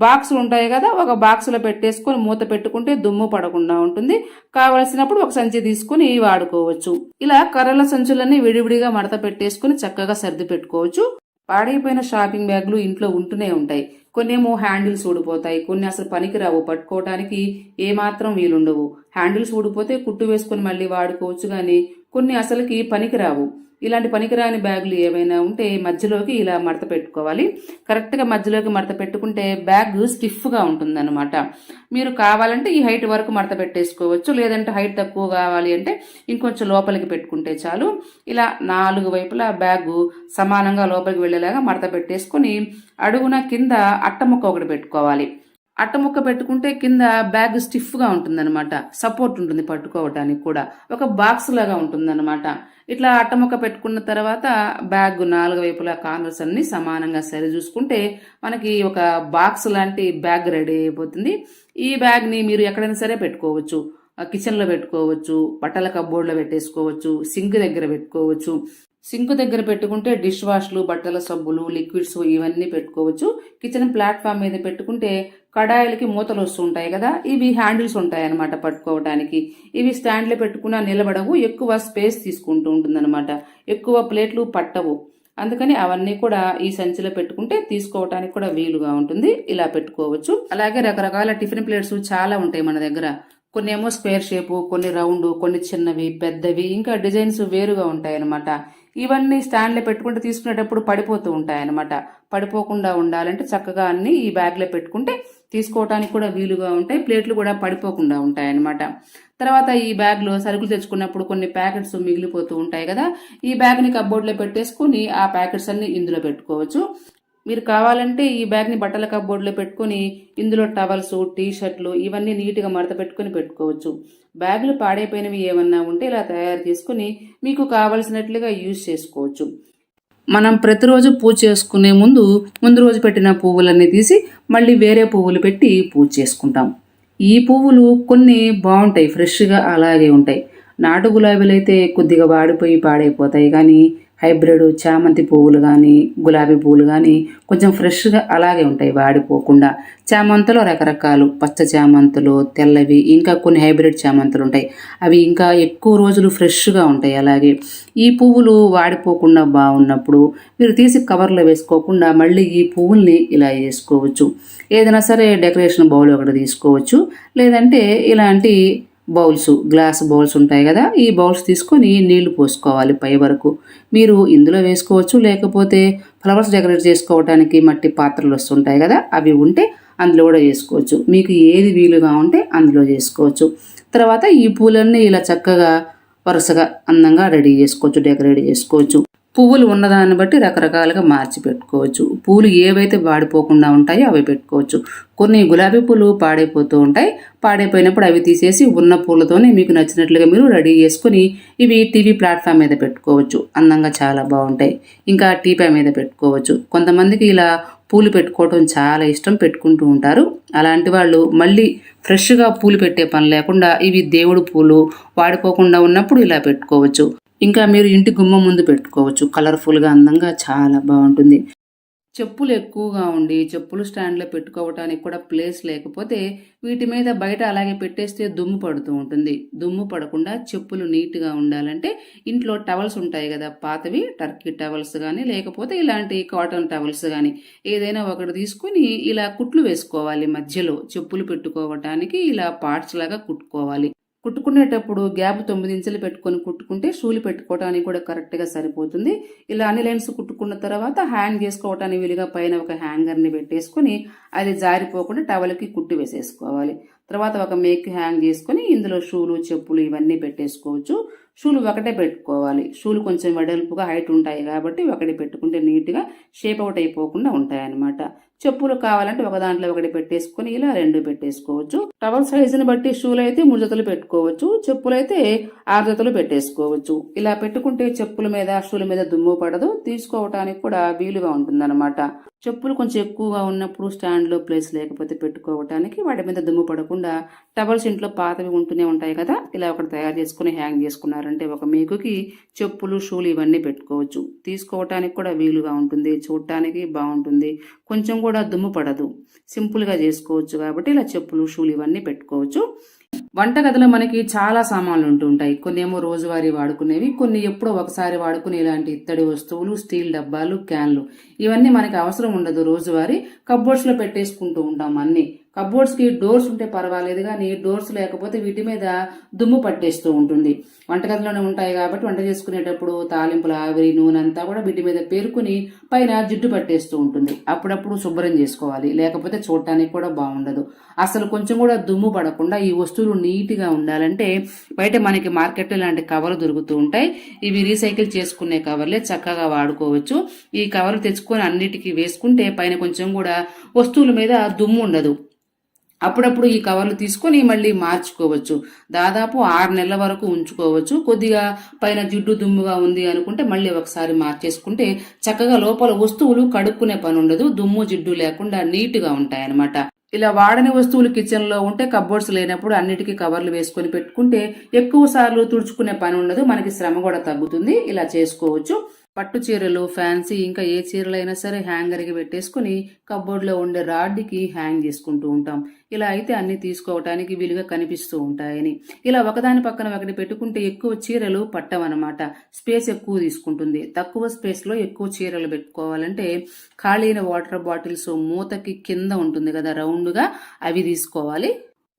బాక్సులు ఉంటాయి కదా, ఒక బాక్సులో పెట్టేసుకొని మూత పెట్టుకుంటే దుమ్ము పడకుండా ఉంటుంది. కావలసినప్పుడు ఒక సంచి తీసుకుని వాడుకోవచ్చు. ఇలా కర్రల సంచులన్నీ విడివిడిగా మడత పెట్టేసుకుని చక్కగా సర్ది పెట్టుకోవచ్చు. పాడైపోయిన షాపింగ్ బ్యాగులు ఇంట్లో ఉంటూనే ఉంటాయి. కొన్నేమో హ్యాండిల్స్ ఊడిపోతాయి, కొన్ని అసలు పనికిరావు, పట్టుకోవటానికి ఏమాత్రం వీలుండవు. హ్యాండిల్స్ ఊడిపోతే కుట్టు వేసుకుని మళ్ళీ వాడుకోవచ్చు, కానీ కొన్ని అసలుకి పనికిరావు. ఇలాంటి పనికిరాని బ్యాగులు ఏవైనా ఉంటే మధ్యలోకి ఇలా మడత పెట్టుకోవాలి. కరెక్ట్గా మధ్యలోకి మడత పెట్టుకుంటే బ్యాగ్ స్టిఫ్గా ఉంటుందన్నమాట. మీరు కావాలంటే ఈ హైట్ వరకు మడత పెట్టేసుకోవచ్చు, లేదంటే హైట్ తక్కువ కావాలి అంటే ఇంకొంచెం లోపలికి పెట్టుకుంటే చాలు. ఇలా 4 వైపులా బ్యాగు సమానంగా లోపలికి వెళ్ళేలాగా మడత పెట్టేసుకొని అడుగున కింద అట్టముక్క ఒకటి పెట్టుకోవాలి. అట్టముక్క పెట్టుకుంటే కింద బ్యాగ్ స్టిఫ్గా ఉంటుందన్నమాట, సపోర్ట్ ఉంటుంది పట్టుకోవటానికి కూడా, ఒక బాక్స్ లాగా ఉంటుందన్నమాట. ఇట్లా అట్టముక్క పెట్టుకున్న తర్వాత బ్యాగ్ 4 వైపులా కార్నర్స్ అన్ని సమానంగా సరి చూసుకుంటే మనకి ఒక బాక్స్ లాంటి బ్యాగ్ రెడీ అయిపోతుంది. ఈ బ్యాగ్ని మీరు ఎక్కడైనా సరే పెట్టుకోవచ్చు. కిచెన్లో పెట్టుకోవచ్చు, బట్టల కబ్బోర్డ్లో పెట్టేసుకోవచ్చు, సింక్ దగ్గర పెట్టుకోవచ్చు. సింక్ దగ్గర పెట్టుకుంటే డిష్ వాష్లు, బట్టల సబ్బులు, లిక్విడ్స్ ఇవన్నీ పెట్టుకోవచ్చు. కిచెన్ ప్లాట్ఫామ్ మీద పెట్టుకుంటే కడాయిలకి మూతలు వస్తుంటాయి కదా, ఇవి హ్యాండిల్స్ ఉంటాయి అన్నమాట పట్టుకోవడానికి. ఇవి స్టాండ్లో పెట్టుకున్నా నిలబడవు, ఎక్కువ స్పేస్ తీసుకుంటూ ఉంటుందన్నమాట, ఎక్కువ ప్లేట్లు పట్టవు. అందుకని అవన్నీ కూడా ఈ సంచిలో పెట్టుకుంటే తీసుకోవటానికి కూడా వీలుగా ఉంటుంది. ఇలా పెట్టుకోవచ్చు. అలాగే రకరకాల టిఫిన్ ప్లేట్స్ చాలా ఉంటాయి మన దగ్గర. కొన్ని ఏమో స్క్వేర్ షేపు, కొన్ని రౌండ్, కొన్ని చిన్నవి, పెద్దవి, ఇంకా డిజైన్స్ వేరుగా ఉంటాయన్నమాట. ఇవన్నీ స్టాండ్లో పెట్టుకుంటే తీసుకునేటప్పుడు పడిపోతూ ఉంటాయన్నమాట. పడిపోకుండా ఉండాలంటే చక్కగా అన్ని ఈ బ్యాగ్లో పెట్టుకుంటే తీసుకోవటానికి కూడా వీలుగా ఉంటాయి. ప్లేట్లు కూడా పడిపోకుండా ఉంటాయన్నమాట. తర్వాత ఈ బ్యాగ్లో సరుకులు తెచ్చుకున్నప్పుడు కొన్ని ప్యాకెట్స్ మిగిలిపోతూ ఉంటాయి కదా, ఈ బ్యాగ్ని కబ్బోర్డ్లో పెట్టేసుకుని ఆ ప్యాకెట్స్ అన్ని ఇందులో పెట్టుకోవచ్చు. మీరు కావాలంటే ఈ బ్యాగ్ని బట్టల కబ్బోర్డ్లో పెట్టుకుని ఇందులో టవల్స్, టీ షర్ట్లు ఇవన్నీ నీట్గా మడత పెట్టుకుని పెట్టుకోవచ్చు. బ్యాగులు పాడైపోయినవి ఏమన్నా ఉంటే ఇలా తయారు చేసుకుని మీకు కావలసినట్లుగా యూజ్ చేసుకోవచ్చు. మనం ప్రతిరోజు పూజ చేసుకునే ముందు రోజు పెట్టిన పువ్వులన్నీ తీసి మళ్ళీ వేరే పువ్వులు పెట్టి పూజ చేసుకుంటాం. ఈ పువ్వులు కొన్ని బాగుంటాయి, ఫ్రెష్గా అలాగే ఉంటాయి. నాటు గులాబీలు అయితే కొద్దిగా వాడిపోయి పాడైపోతాయి, కానీ హైబ్రిడ్ చామంతి పువ్వులు కానీ గులాబీ పువ్వులు కానీ కొంచెం ఫ్రెష్గా అలాగే ఉంటాయి, వాడిపోకుండా. చామంతులు రకరకాలు, పచ్చ చామంతులు, తెల్లవి, ఇంకా కొన్ని హైబ్రిడ్ చామంతులు ఉంటాయి, అవి ఇంకా ఎక్కువ రోజులు ఫ్రెష్గా ఉంటాయి. అలాగే ఈ పువ్వులు వాడిపోకుండా బాగున్నప్పుడు మీరు తీసి కవర్లో వేసుకోకుండా మళ్ళీ ఈ పువ్వుల్ని ఇలా వేసుకోవచ్చు. ఏదైనా సరే డెకరేషన్ బౌల్ ఒకటి తీసుకోవచ్చు, లేదంటే ఇలాంటి బౌల్స్, గ్లాస్ బౌల్స్ ఉంటాయి కదా, ఈ బౌల్స్ తీసుకొని నీళ్లు పోసుకోవాలి పై వరకు. మీరు ఇందులో వేసుకోవచ్చు, లేకపోతే ఫ్లవర్స్ డెకరేట్ చేసుకోవడానికి మట్టి పాత్రలు వస్తుంటాయి కదా, అవి ఉంటే అందులో కూడా చేసుకోవచ్చు. మీకు ఏది వీలుగా ఉంటే అందులో చేసుకోవచ్చు. తర్వాత ఈ పూలన్నీ ఇలా చక్కగా వరుసగా అందంగా రెడీ చేసుకోవచ్చు, డెకరేట్ చేసుకోవచ్చు. పువ్వులు ఉన్నదాన్ని బట్టి రకరకాలుగా మార్చి పెట్టుకోవచ్చు. పూలు ఏవైతే వాడిపోకుండా ఉంటాయో అవి పెట్టుకోవచ్చు. కొన్ని గులాబీ పూలు పాడైపోతూ ఉంటాయి, పాడైపోయినప్పుడు అవి తీసేసి ఉన్న పూలతోనే మీకు నచ్చినట్లుగా మీరు రెడీ చేసుకుని ఇవి టీవీ ప్లాట్ఫామ్ మీద పెట్టుకోవచ్చు, అందంగా చాలా బాగుంటాయి. ఇంకా టీపాయ్ మీద పెట్టుకోవచ్చు. కొంతమందికి ఇలా పూలు పెట్టుకోవడం చాలా ఇష్టం, పెట్టుకుంటూ ఉంటారు. అలాంటి వాళ్ళు మళ్ళీ ఫ్రెష్గా పూలు పెట్టే పని లేకుండా ఇవి దేవుడు పూలు వాడిపోకుండా ఉన్నప్పుడు ఇలా పెట్టుకోవచ్చు. ఇంకా మీరు ఇంటి గుమ్మం ముందు పెట్టుకోవచ్చు, కలర్ఫుల్గా అందంగా చాలా బాగుంటుంది. చెప్పులు ఎక్కువగా ఉండి చెప్పులు స్టాండ్లో పెట్టుకోవటానికి కూడా ప్లేస్ లేకపోతే వీటి మీద బయట అలాగే పెట్టేస్తే దుమ్ము పడుతూ ఉంటుంది. దుమ్ము పడకుండా చెప్పులు నీట్గా ఉండాలంటే ఇంట్లో టవల్స్ ఉంటాయి కదా, పాతవి టర్కీ టవల్స్ కానీ లేకపోతే ఇలాంటి కాటన్ టవల్స్ కానీ ఏదైనా ఒకటి తీసుకుని ఇలా కుట్లు వేసుకోవాలి. మధ్యలో చెప్పులు పెట్టుకోవటానికి ఇలా పార్ట్స్ లాగా కుట్టుకోవాలి. కుట్టుకునేటప్పుడు గ్యాప్ 9 ఇంచులు పెట్టుకొని కుట్టుకుంటే షూలు పెట్టుకోవడానికి కూడా కరెక్ట్గా సరిపోతుంది. ఇలా అన్ని లైన్స్ కుట్టుకున్న తర్వాత హ్యాంగ్ చేసుకోవటానికి వీలుగా పైన ఒక హ్యాంగర్ని పెట్టేసుకొని అది జారిపోకుండా టవల్కి కుట్టు వేసేసుకోవాలి. తర్వాత ఒక మేక్ హ్యాంగ్ చేసుకొని ఇందులో షూలు, చెప్పులు ఇవన్నీ పెట్టేసుకోవచ్చు. షూలు ఒకటే పెట్టుకోవాలి. షూలు కొంచెం వెడల్పుగా హైట్ ఉంటాయి కాబట్టి ఒకటి పెట్టుకుంటే నీట్గా షేప్ అవుట్ అయిపోకుండా ఉంటాయన్నమాట. చెప్పులు కావాలంటే ఒక దాంట్లో ఒకటి పెట్టేసుకొని ఇలా 2 పెట్టేసుకోవచ్చు. టవల్ సైజుని బట్టి షూలు అయితే 3 జతలు పెట్టుకోవచ్చు, చెప్పులు అయితే 6 జతలు పెట్టేసుకోవచ్చు. ఇలా పెట్టుకుంటే చెప్పుల మీద, షూల మీద దుమ్ము పడదు, తీసుకోవటానికి కూడా వీలుగా ఉంటుందన్నమాట. చెప్పులు కొంచెం ఎక్కువగా ఉన్నప్పుడు స్టాండ్లో ప్లేస్ లేకపోతే పెట్టుకోవటానికి వాటి మీద దుమ్ము పడకుండా టవల్స్ ఇంట్లో పాతవి ఉంటూనే ఉంటాయి కదా, ఇలా ఒకటి తయారు చేసుకుని హ్యాంగ్ చేసుకున్నారంటే ఒక మేకుకి చెప్పులు షూలు ఇవన్నీ పెట్టుకోవచ్చు. తీసుకోవటానికి కూడా వీలుగా ఉంటుంది, చూడటానికి బాగుంటుంది, కొంచెం కూడా దుమ్ము పడదు, సింపుల్గా చేసుకోవచ్చు. కాబట్టి ఇలా చెప్పులు షూలు ఇవన్నీ పెట్టుకోవచ్చు. వంటగదిలో మనకి చాలా సామాన్లు ఉంటుంటాయి. కొన్ని ఏమో రోజువారీ వాడుకునేవి, కొన్ని ఎప్పుడో ఒకసారి వాడుకునే ఇలాంటి ఇత్తడి వస్తువులు, స్టీల్ డబ్బాలు, క్యాన్లు, ఇవన్నీ మనకి అవసరం ఉండదు. రోజువారీ కప్బోర్డ్స్లో పెట్టేసుకుంటూ ఉంటాం అన్ని. కప్బోర్డ్స్కి డోర్స్ ఉంటే పర్వాలేదు, కానీ డోర్స్ లేకపోతే వీటి మీద దుమ్ము పట్టేస్తూ ఉంటుంది. వంటగదిలోనే ఉంటాయి కాబట్టి వంట చేసుకునేటప్పుడు తాలింపుల ఆవిరి నూనె అంతా కూడా వీటి మీద పేరుకుని పైన జిడ్డు పట్టేస్తూ ఉంటుంది. అప్పుడప్పుడు శుభ్రం చేసుకోవాలి, లేకపోతే చూడటానికి కూడా బాగుండదు. అసలు కొంచెం కూడా దుమ్ము పడకుండా ఈ వస్తువులు నీట్గా ఉండాలంటే బయట మనకి మార్కెట్లో ఇలాంటి కవర్లు దొరుకుతూ ఉంటాయి. ఇవి రీసైకిల్ చేసుకునే కవర్లే, చక్కగా వాడుకోవచ్చు. ఈ కవర్లు తెచ్చుకొని అన్నిటికీ వేసుకుంటే పైన కొంచెం కూడా వస్తువుల మీద దుమ్ము ఉండదు. అప్పుడప్పుడు ఈ కవర్లు తీసుకొని మళ్ళీ మార్చుకోవచ్చు. దాదాపు 6 నెలల వరకు ఉంచుకోవచ్చు. కొద్దిగా పైన జిడ్డు దుమ్ముగా ఉంది అనుకుంటే మళ్ళీ ఒకసారి మార్చేసుకుంటే చక్కగా లోపల వస్తువులు కడుక్కునే పని ఉండదు, దుమ్ము జిడ్డు లేకుండా నీట్గా ఉంటాయన్నమాట. ఇలా వాడని వస్తువులు కిచెన్లో ఉంటే కప్బోర్డ్స్ లేనప్పుడు అన్నిటికీ కవర్లు వేసుకొని పెట్టుకుంటే ఎక్కువ సార్లు తుడుచుకునే పని ఉండదు, మనకి శ్రమ కూడా తగ్గుతుంది. ఇలా చేసుకోవచ్చు. పట్టు చీరలు, ఫ్యాన్సీ, ఇంకా ఏ చీరలైనా సరే హ్యాంగర్కి పెట్టేసుకుని కప్బోర్డ్లో ఉండే రాడ్కి హ్యాంగ్ చేసుకుంటూ ఉంటాం. ఇలా అయితే అన్ని తీసుకోవటానికి వీలుగా కనిపిస్తూ ఉంటాయని. ఇలా ఒకదాని పక్కన ఒకటి పెట్టుకుంటే ఎక్కువ చీరలు పట్టవన్నమాట, స్పేస్ ఎక్కువ తీసుకుంటుంది. తక్కువ స్పేస్లో ఎక్కువ చీరలు పెట్టుకోవాలంటే ఖాళీ అయిన వాటర్ బాటిల్స్ మూతకి కింద ఉంటుంది కదా రౌండ్గా, అవి తీసుకోవాలి.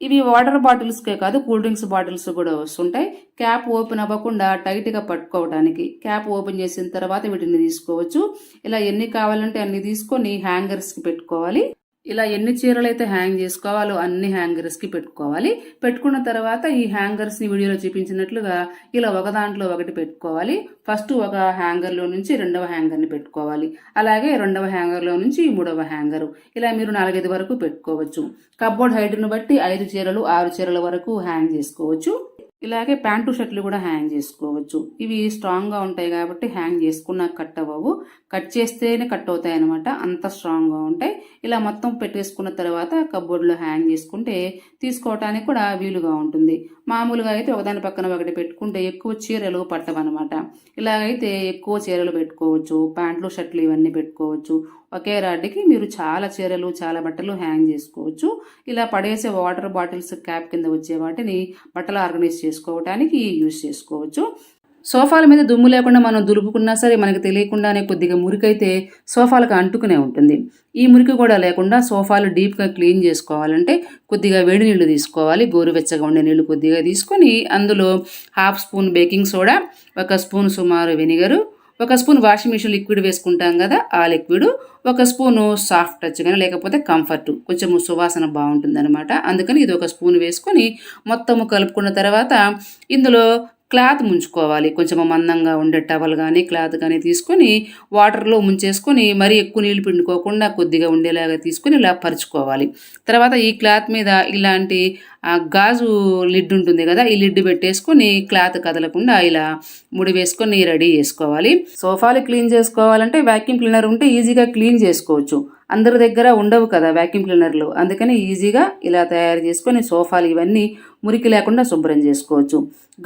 ఇవి వాటర్ బాటిల్స్కే కాదు, కూల్ డ్రింక్స్ బాటిల్స్ కూడా వస్తుంటాయి. క్యాప్ ఓపెన్ అవ్వకుండా టైట్గా పట్టుకోవడానికి క్యాప్ ఓపెన్ చేసిన తర్వాత వీటిని తీసుకోవచ్చు. ఇలా ఎన్ని కావాలంటే అన్ని తీసుకొని హ్యాంగర్స్కి పెట్టుకోవాలి. ఇలా ఎన్ని చీరలు అయితే హ్యాంగ్ చేసుకోవాలో అన్ని హ్యాంగర్స్కి పెట్టుకోవాలి. పెట్టుకున్న తర్వాత ఈ హ్యాంగర్స్ని వీడియోలో చూపించినట్లుగా ఇలా ఒక దాంట్లో ఒకటి పెట్టుకోవాలి. ఫస్ట్ ఒక హ్యాంగర్లో నుంచి రెండవ హ్యాంగర్ని పెట్టుకోవాలి, అలాగే రెండవ హ్యాంగర్లో నుంచి మూడవ హ్యాంగరు. ఇలా మీరు 4-5 వరకు పెట్టుకోవచ్చు. కప్బోర్డ్ హైట్ను బట్టి 5 చీరలు 6 చీరల వరకు హ్యాంగ్ చేసుకోవచ్చు. ఇలాగే ప్యాంటు షర్ట్లు కూడా హ్యాంగ్ చేసుకోవచ్చు. ఇవి స్ట్రాంగ్గా ఉంటాయి కాబట్టి హ్యాంగ్ చేసుకున్నా కట్ అవ్వవు, కట్ చేస్తేనే కట్ అవుతాయి అనమాట, అంత స్ట్రాంగ్గా ఉంటాయి. ఇలా మొత్తం పెట్టేసుకున్న తర్వాత కప్బోర్డ్లో హ్యాంగ్ చేసుకుంటే తీసుకోవటానికి కూడా వీలుగా ఉంటుంది. మామూలుగా అయితే ఒకదాని పక్కన ఒకటి పెట్టుకుంటే ఎక్కువ చీరలు పట్టవన్నమాట. ఇలాగైతే ఎక్కువ చీరలు పెట్టుకోవచ్చు, ప్యాంట్లు షర్ట్లు ఇవన్నీ పెట్టుకోవచ్చు. ఒకే రాడ్కి మీరు చాలా చీరలు చాలా బట్టలు హ్యాంగ్ చేసుకోవచ్చు. ఇలా పడేసే వాటర్ బాటిల్స్ క్యాప్ కింద వచ్చే వాటిని బట్టలు ఆర్గనైజ్ చేసుకోవడానికి యూజ్ చేసుకోవచ్చు. సోఫాల మీద దుమ్ము లేకుండా మనం దులుపుకున్నా సరే మనకు తెలియకుండానే కొద్దిగా మురికైతే సోఫాలకు అంటుకునే ఉంటుంది. ఈ మురికి కూడా లేకుండా సోఫాలు డీప్గా క్లీన్ చేసుకోవాలంటే కొద్దిగా వేడి నీళ్లు తీసుకోవాలి. గోరువెచ్చగా ఉండే నీళ్లు కొద్దిగా తీసుకొని అందులో 1/2 స్పూన్ బేకింగ్ సోడా, 1 స్పూన్ సుమారు vinegar, 1 spoon washing machine liquid వేసుకుంటాం కదా ఆ లిక్విడ్, 1 స్పూను సాఫ్ట్ టచ్ కానీ లేకపోతే కంఫర్ట్, కొంచెం సువాసన బాగుంటుంది అనమాట, అందుకని ఇది 1 స్పూన్ వేసుకొని మొత్తము కలుపుకున్న తర్వాత ఇందులో క్లాత్ ముంచుకోవాలి. కొంచెం మందంగా ఉండే టవల్ కానీ క్లాత్ కానీ తీసుకొని వాటర్లో ముంచేసుకొని మరీ ఎక్కువ నీళ్ళు పిండుకోకుండా కొద్దిగా ఉండేలాగా తీసుకొని ఇలా పరుచుకోవాలి. తర్వాత ఈ క్లాత్ మీద ఇలాంటి గాజు లిడ్ ఉంటుంది కదా, ఈ లిడ్ పెట్టేసుకొని క్లాత్ కదలకుండా ఇలా ముడి వేసుకొని రెడీ చేసుకోవాలి. సోఫాలు క్లీన్ చేసుకోవాలంటే వ్యాక్యూమ్ క్లీనర్ ఉంటే ఈజీగా క్లీన్ చేసుకోవచ్చు. అందరి దగ్గర ఉండవు కదా వ్యాక్యూమ్ క్లీనర్లు, అందుకని ఈజీగా ఇలా తయారు చేసుకొని సోఫాలు ఇవన్నీ మురికి లేకుండా శుభ్రం చేసుకోవచ్చు.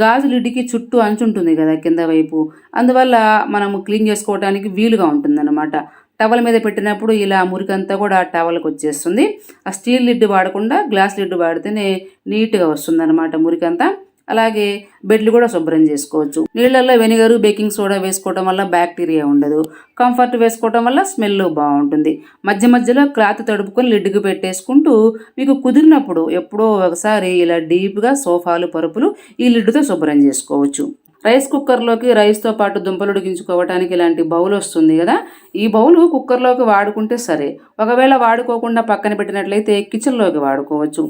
గాజు లిడ్కి చుట్టూ అంచు ఉంటుంది కదా కింద వైపు, అందువల్ల మనము క్లీన్ చేసుకోవడానికి వీలుగా ఉంటుందన్నమాట. టవల్ మీద పెట్టినప్పుడు ఇలా మురికంతా కూడా టవల్కి వచ్చేస్తుంది. ఆ స్టీల్ లిడ్ వాడకుండా గ్లాస్ లిడ్ వాడితేనే నీట్గా వస్తుందన్నమాట మురికంతా. అలాగే బెడ్లు కూడా శుభ్రం చేసుకోవచ్చు. నీళ్ళల్లో వెనిగరు, బేకింగ్ సోడా వేసుకోవడం వల్ల బ్యాక్టీరియా ఉండదు. కంఫర్ట్ వేసుకోవడం వల్ల స్మెల్ బాగుంటుంది. మధ్య మధ్యలో క్లాత్ తడుపుకొని లిడ్కి పెట్టేసుకుంటూ మీకు కుదిరినప్పుడు ఎప్పుడో ఒకసారి ఇలా డీప్గా సోఫాలు పరుపులు ఈ లిడ్తో శుభ్రం చేసుకోవచ్చు. రైస్ కుక్కర్లోకి రైస్తో పాటు దుంపలు ఉడికించుకోవడానికి ఇలాంటి బౌల్ వస్తుంది కదా, ఈ బౌలు కుక్కర్లోకి వాడుకుంటే సరే, ఒకవేళ వాడుకోకుండా పక్కన పెట్టినట్లయితే కిచెన్లోకి వాడుకోవచ్చు.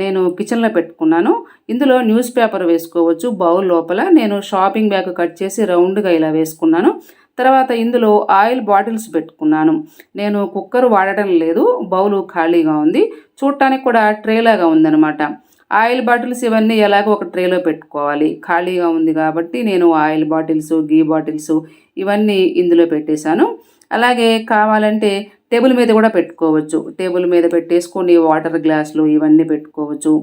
నేను కిచెన్లో పెట్టుకున్నాను. ఇందులో న్యూస్ పేపర్ వేసుకోవచ్చు. బౌల్ లోపల నేను షాపింగ్ బ్యాగ్ కట్ చేసి రౌండ్గా ఇలా వేసుకున్నాను. తర్వాత ఇందులో ఆయిల్ బాటిల్స్ పెట్టుకున్నాను. నేను కుక్కర్ వాడటం లేదు, బౌలు ఖాళీగా ఉంది, చూడటానికి కూడా ట్రేలాగా ఉందన్నమాట. ఆయిల్ బాటిల్స్ ఇవన్నీ ఎలాగో ఒక ట్రేలో పెట్టుకోవాలి, ఖాళీగా ఉంది కాబట్టి నేను ఆయిల్ బాటిల్స్, గీ బాటిల్స్ ఇవన్నీ ఇందులో పెట్టేశాను. అలాగే కావాలంటే టేబుల్ మీద కూడా పెట్టుకోవచ్చు. టేబుల్ మీద పెట్టేసుకొని వాటర్ గ్లాసులు ఇవన్నీ పెట్టుకోవచ్చు.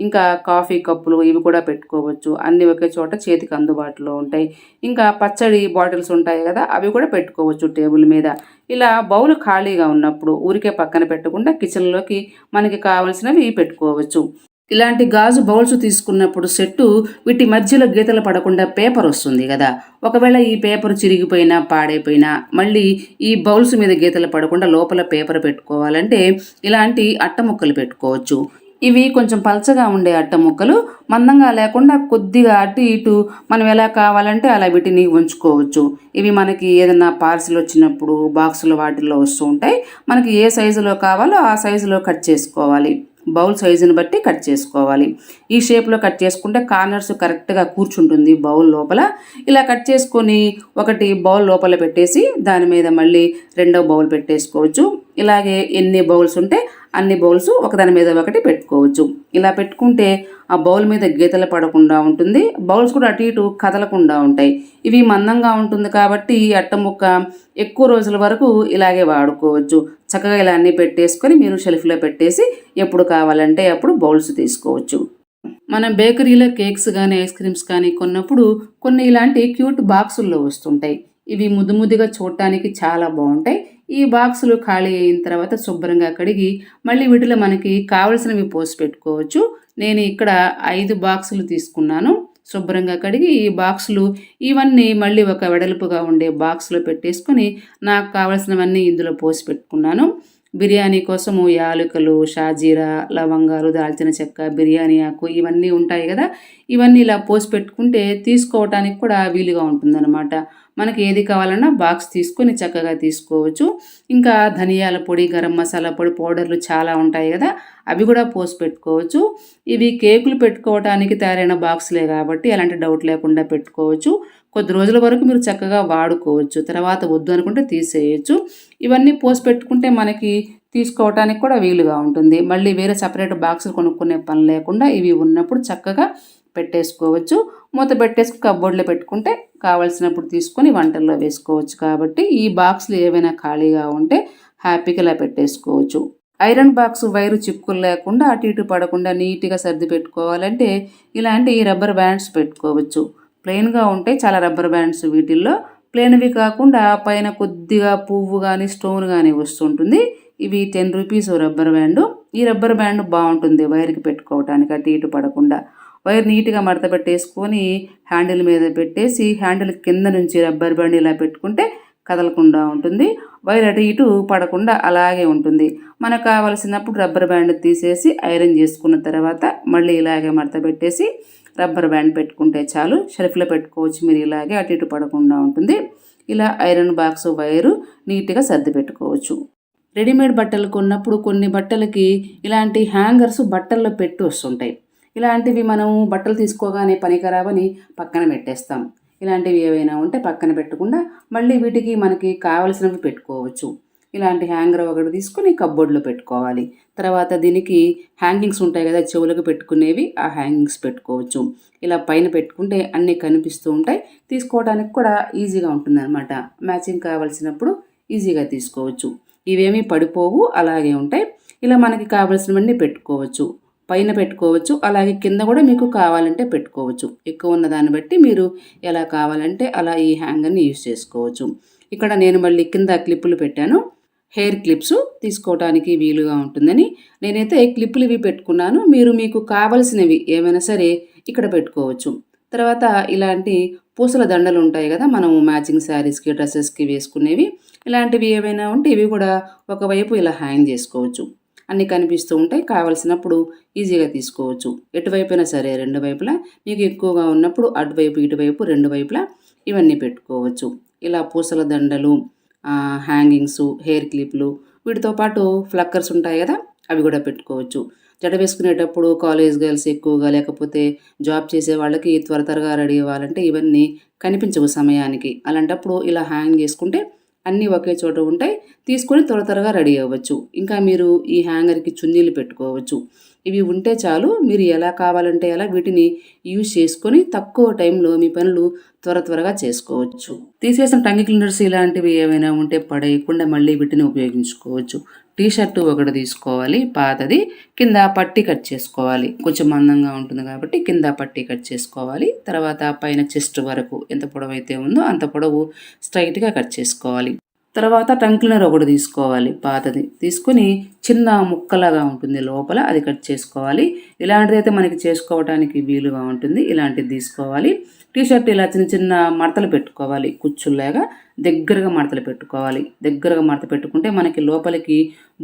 ఇంకా కాఫీ కప్పులు ఇవి కూడా పెట్టుకోవచ్చు. అన్నీ ఒకే చోట చేతికి అందుబాటులో ఉంటాయి. ఇంకా పచ్చడి బాటిల్స్ ఉంటాయి కదా, అవి కూడా పెట్టుకోవచ్చు టేబుల్ మీద. ఇలా బౌల్ ఖాళీగా ఉన్నప్పుడు ఊరికే పక్కన పెట్టకుండా కిచెన్లోకి మనకి కావాల్సినవి పెట్టుకోవచ్చు. ఇలాంటి గాజు బౌల్స్ తీసుకున్నప్పుడు సెట్టు వీటి మధ్యలో గీతలు పడకుండా పేపర్ వస్తుంది కదా, ఒకవేళ ఈ పేపర్ చిరిగిపోయినా పాడైపోయినా మళ్ళీ ఈ బౌల్స్ మీద గీతలు పడకుండా లోపల పేపర్ పెట్టుకోవాలంటే ఇలాంటి అట్ట ముక్కలు పెట్టుకోవచ్చు. ఇవి కొంచెం పల్చగా ఉండే అట్ట ముక్కలు, మందంగా లేకుండా కొద్దిగా అటు ఇటు మనం ఎలా కావాలంటే అలా వీటిని ఉంచుకోవచ్చు. ఇవి మనకి ఏదైనా పార్సిల్ వచ్చినప్పుడు బాక్సులు వాటిల్లో వస్తూ ఉంటాయి. మనకి ఏ సైజులో కావాలో ఆ సైజులో కట్ చేసుకోవాలి. బౌల్ సైజుని బట్టి కట్ చేసుకోవాలి. ఈ షేప్లో కట్ చేసుకుంటే కార్నర్స్ కరెక్ట్గా కూర్చుంటుంది బౌల్ లోపల. ఇలా కట్ చేసుకొని ఒకటి బౌల్ లోపల పెట్టేసి దాని మీద మళ్ళీ రెండో బౌల్ పెట్టేసుకోవచ్చు. ఇలాగే ఎన్ని బౌల్స్ ఉంటే అన్ని బౌల్స్ ఒకదాని మీద ఒకటి పెట్టుకోవచ్చు. ఇలా పెట్టుకుంటే ఆ బౌల్ మీద గీతలు పడకుండా ఉంటుంది. బౌల్స్ కూడా అటు ఇటు కదలకుండా ఉంటాయి. ఇవి మందంగా ఉంటుంది కాబట్టి ఈ అట్ట ముక్క ఎక్కువ రోజుల వరకు ఇలాగే వాడుకోవచ్చు. చక్కగా ఇలా అన్నీ పెట్టేసుకొని మీరు షెల్ఫ్లో పెట్టేసి ఎప్పుడు కావాలంటే అప్పుడు బౌల్స్ తీసుకోవచ్చు. మనం బేకరీలో కేక్స్ కానీ ఐస్ క్రీమ్స్ కానీ కొన్నప్పుడు కొన్ని ఇలాంటి క్యూట్ బాక్సుల్లో వస్తుంటాయి. ఇవి ముద్దుగా చూడటానికి చాలా బాగుంటాయి. ఈ బాక్సులు ఖాళీ అయిన తర్వాత శుభ్రంగా కడిగి మళ్ళీ వీటిలో మనకి కావలసినవి పోసి పెట్టుకోవచ్చు. నేను ఇక్కడ 5 బాక్సులు తీసుకున్నాను. శుభ్రంగా కడిగి ఈ బాక్సులు ఇవన్నీ మళ్ళీ ఒక వెడల్పుగా ఉండే బాక్స్లో పెట్టేసుకొని నాకు కావలసినవన్నీ ఇందులో పోసి పెట్టుకున్నాను. బిర్యానీ కోసము యాలకులు, షాజీరా, లవంగాలు, దాల్చిన చెక్క, బిర్యానీ ఆకు ఇవన్నీ ఉంటాయి కదా, ఇవన్నీ ఇలా పోసి పెట్టుకుంటే తీసుకోవటానికి కూడా వీలుగా ఉంటుందన్నమాట. మనకి ఏది కావాలన్నా బాక్స్ తీసుకొని చక్కగా తీసుకోవచ్చు. ఇంకా ధనియాల పొడి, గరం మసాలా పొడి పౌడర్లు చాలా ఉంటాయి కదా, అవి కూడా పోసి పెట్టుకోవచ్చు. ఇవి కేకులు పెట్టుకోవడానికి తయారైన బాక్సులే కాబట్టి అలాంటి డౌట్ లేకుండా పెట్టుకోవచ్చు. కొద్ది రోజుల వరకు మీరు చక్కగా వాడుకోవచ్చు. తర్వాత వద్దు అనుకుంటే తీసేయచ్చు. ఇవన్నీ పోసి పెట్టుకుంటే మనకి తీసుకోవటానికి కూడా వీలుగా ఉంటుంది. మళ్ళీ వేరే సపరేట్ బాక్సులు కొనుక్కునే పని లేకుండా ఇవి ఉన్నప్పుడు చక్కగా పెట్టేసుకోవచ్చు. మూత పెట్టేసుకుని కబోర్డ్లో పెట్టుకుంటే కావాల్సినప్పుడు తీసుకొని వంటల్లో వేసుకోవచ్చు. కాబట్టి ఈ బాక్సులు ఏవైనా ఖాళీగా ఉంటే హ్యాపీగా ఇలా పెట్టేసుకోవచ్చు. ఐరన్ బాక్స్ వైరు చిక్కులు లేకుండా అటు ఇటు పడకుండా నీట్గా సర్ది పెట్టుకోవాలంటే ఇలాంటి రబ్బర్ బ్యాండ్స్ పెట్టుకోవచ్చు. ప్లెయిన్గా ఉంటే చాలా రబ్బర్ బ్యాండ్స్ వీటిల్లో. ప్లెయిన్వి కాకుండా పైన కొద్దిగా పువ్వు కానీ స్టోన్ కానీ వస్తుంటుంది. ఇవి 10 రూపీస్ రబ్బర్ బ్యాండు. ఈ రబ్బర్ బ్యాండ్ బాగుంటుంది వైర్కి పెట్టుకోవటానికి, అటు ఇటు పడకుండా. వైర్ నీట్గా మడత పెట్టేసుకొని హ్యాండిల్ మీద పెట్టేసి హ్యాండిల్ కింద నుంచి రబ్బర్ బ్యాండ్ ఇలా పెట్టుకుంటే కదలకుండా ఉంటుంది. వైర్ అటు ఇటు పడకుండా అలాగే ఉంటుంది. మనకు కావలసినప్పుడు రబ్బర్ బ్యాండ్ తీసేసి ఐరన్ చేసుకున్న తర్వాత మళ్ళీ ఇలాగే మడత పెట్టేసి రబ్బర్ బ్యాండ్ పెట్టుకుంటే చాలు. షెల్ఫ్లో పెట్టుకోవచ్చు. మీరు ఇలాగే అటు ఇటు పడకుండా ఉంటుంది. ఇలా ఐరన్ బాక్స్ వైరు నీట్గా సర్ది పెట్టుకోవచ్చు. రెడీమేడ్ బట్టలు కొన్నప్పుడు కొన్ని బట్టలకి ఇలాంటి హ్యాంగర్స్ బట్టల్లో పెట్టి వస్తుంటాయి. ఇలాంటివి మనం బట్టలు తీసుకోగానే పనికిరావని పక్కన పెట్టేస్తాం. ఇలాంటివి ఏవైనా ఉంటే పక్కన పెట్టకుండా మళ్ళీ వీటికి మనకి కావలసినవి పెట్టుకోవచ్చు. ఇలాంటి హ్యాంగర్ ఒకటి తీసుకొని కబ్బోర్డ్లో పెట్టుకోవాలి. తర్వాత దీనికి హ్యాంగింగ్స్ ఉంటాయి కదా, చెవులకు పెట్టుకునేవి, ఆ హ్యాంగింగ్స్ పెట్టుకోవచ్చు. ఇలా పైన పెట్టుకుంటే అన్నీ కనిపిస్తూ ఉంటాయి. తీసుకోవడానికి కూడా ఈజీగా ఉంటుందన్నమాట. మ్యాచింగ్ కావాల్సినప్పుడు ఈజీగా తీసుకోవచ్చు. ఇవేమీ పడిపోవు, అలాగే ఉంటాయి. ఇలా మనకి కావలసినవన్నీ పెట్టుకోవచ్చు. పైన పెట్టుకోవచ్చు, అలాగే కింద కూడా మీకు కావాలంటే పెట్టుకోవచ్చు. ఎక్కువ ఉన్న దాన్ని బట్టి మీరు ఎలా కావాలంటే అలా ఈ హ్యాంగర్ని యూజ్ చేసుకోవచ్చు. ఇక్కడ నేను మళ్ళీ కింద క్లిప్పులు పెట్టాను. హెయిర్ క్లిప్స్ తీసుకోవడానికి వీలుగా ఉంటుందని నేనైతే క్లిప్పులు ఇవి పెట్టుకున్నాను. మీరు మీకు కావలసినవి ఏమైనా సరే ఇక్కడ పెట్టుకోవచ్చు. తర్వాత ఇలాంటి పూసల దండలు ఉంటాయి కదా, మనము మ్యాచింగ్ శారీస్కి, డ్రెస్సెస్కి వేసుకునేవి. ఇలాంటివి ఏమైనా ఉంటే ఇవి కూడా ఒకవైపు ఇలా హ్యాంగ్ చేసుకోవచ్చు. అన్నీ కనిపిస్తూ ఉంటాయి. కావలసినప్పుడు ఈజీగా తీసుకోవచ్చు. ఎటువైపునా సరే, రెండు వైపులా మీకు ఎక్కువగా ఉన్నప్పుడు అటువైపు ఇటువైపు రెండు వైపులా ఇవన్నీ పెట్టుకోవచ్చు. ఇలా పూసల దండలు, హ్యాంగింగ్స్, హెయిర్ క్లిప్లు, వీటితో పాటు ఫ్లక్కర్స్ ఉంటాయి కదా, అవి కూడా పెట్టుకోవచ్చు. జడ వేసుకునేటప్పుడు కాలేజ్ గర్ల్స్ ఎక్కువగా, లేకపోతే జాబ్ చేసే వాళ్ళకి త్వరగా రెడీ అవ్వాలంటే ఇవన్నీ కనిపించవు సమయానికి. అలాంటప్పుడు ఇలా హ్యాంగ్ చేసుకుంటే అన్నీ ఒకే చోట ఉంటాయి. తీసుకొని త్వరగా రెడీ అవ్వచ్చు. ఇంకా మీరు ఈ హ్యాంగర్‌కి చున్నీలు పెట్టుకోవచ్చు. ఇవి ఉంటే చాలు. మీరు ఎలా కావాలంటే అలా వీటిని యూజ్ చేసుకొని తక్కువ టైంలో మీ పనులు త్వరగా చేసుకోవచ్చు. తీసేసిన టంగ్ క్లీనర్స్ ఇలాంటివి ఏవైనా ఉంటే పడేయకుండా మళ్ళీ వీటిని ఉపయోగించుకోవచ్చు. టీ షర్టు ఒకటి తీసుకోవాలి పాతది. కింద పట్టీ కట్ చేసుకోవాలి. కొంచెం మందంగా ఉంటుంది కాబట్టి కింద పట్టీ కట్ చేసుకోవాలి. తర్వాత పైన చెస్ట్ వరకు ఎంత పొడవైతే ఉందో అంత పొడవు స్ట్రైట్‌గా కట్ చేసుకోవాలి. తర్వాత టంగ్ క్లీనర్ ఒకటి తీసుకోవాలి పాతది. తీసుకొని చిన్న ముక్కలాగా ఉంటుంది లోపల, అది కట్ చేసుకోవాలి. ఇలాంటిదైతే మనకి చేసుకోవడానికి వీలుగా ఉంటుంది. ఇలాంటిది తీసుకోవాలి. టీ షర్ట్ ఇలా చిన్న చిన్న మడతలు పెట్టుకోవాలి. కుచ్చుల్లాగా దగ్గరగా మడతలు పెట్టుకోవాలి. దగ్గరగా మడత పెట్టుకుంటే మనకి లోపలికి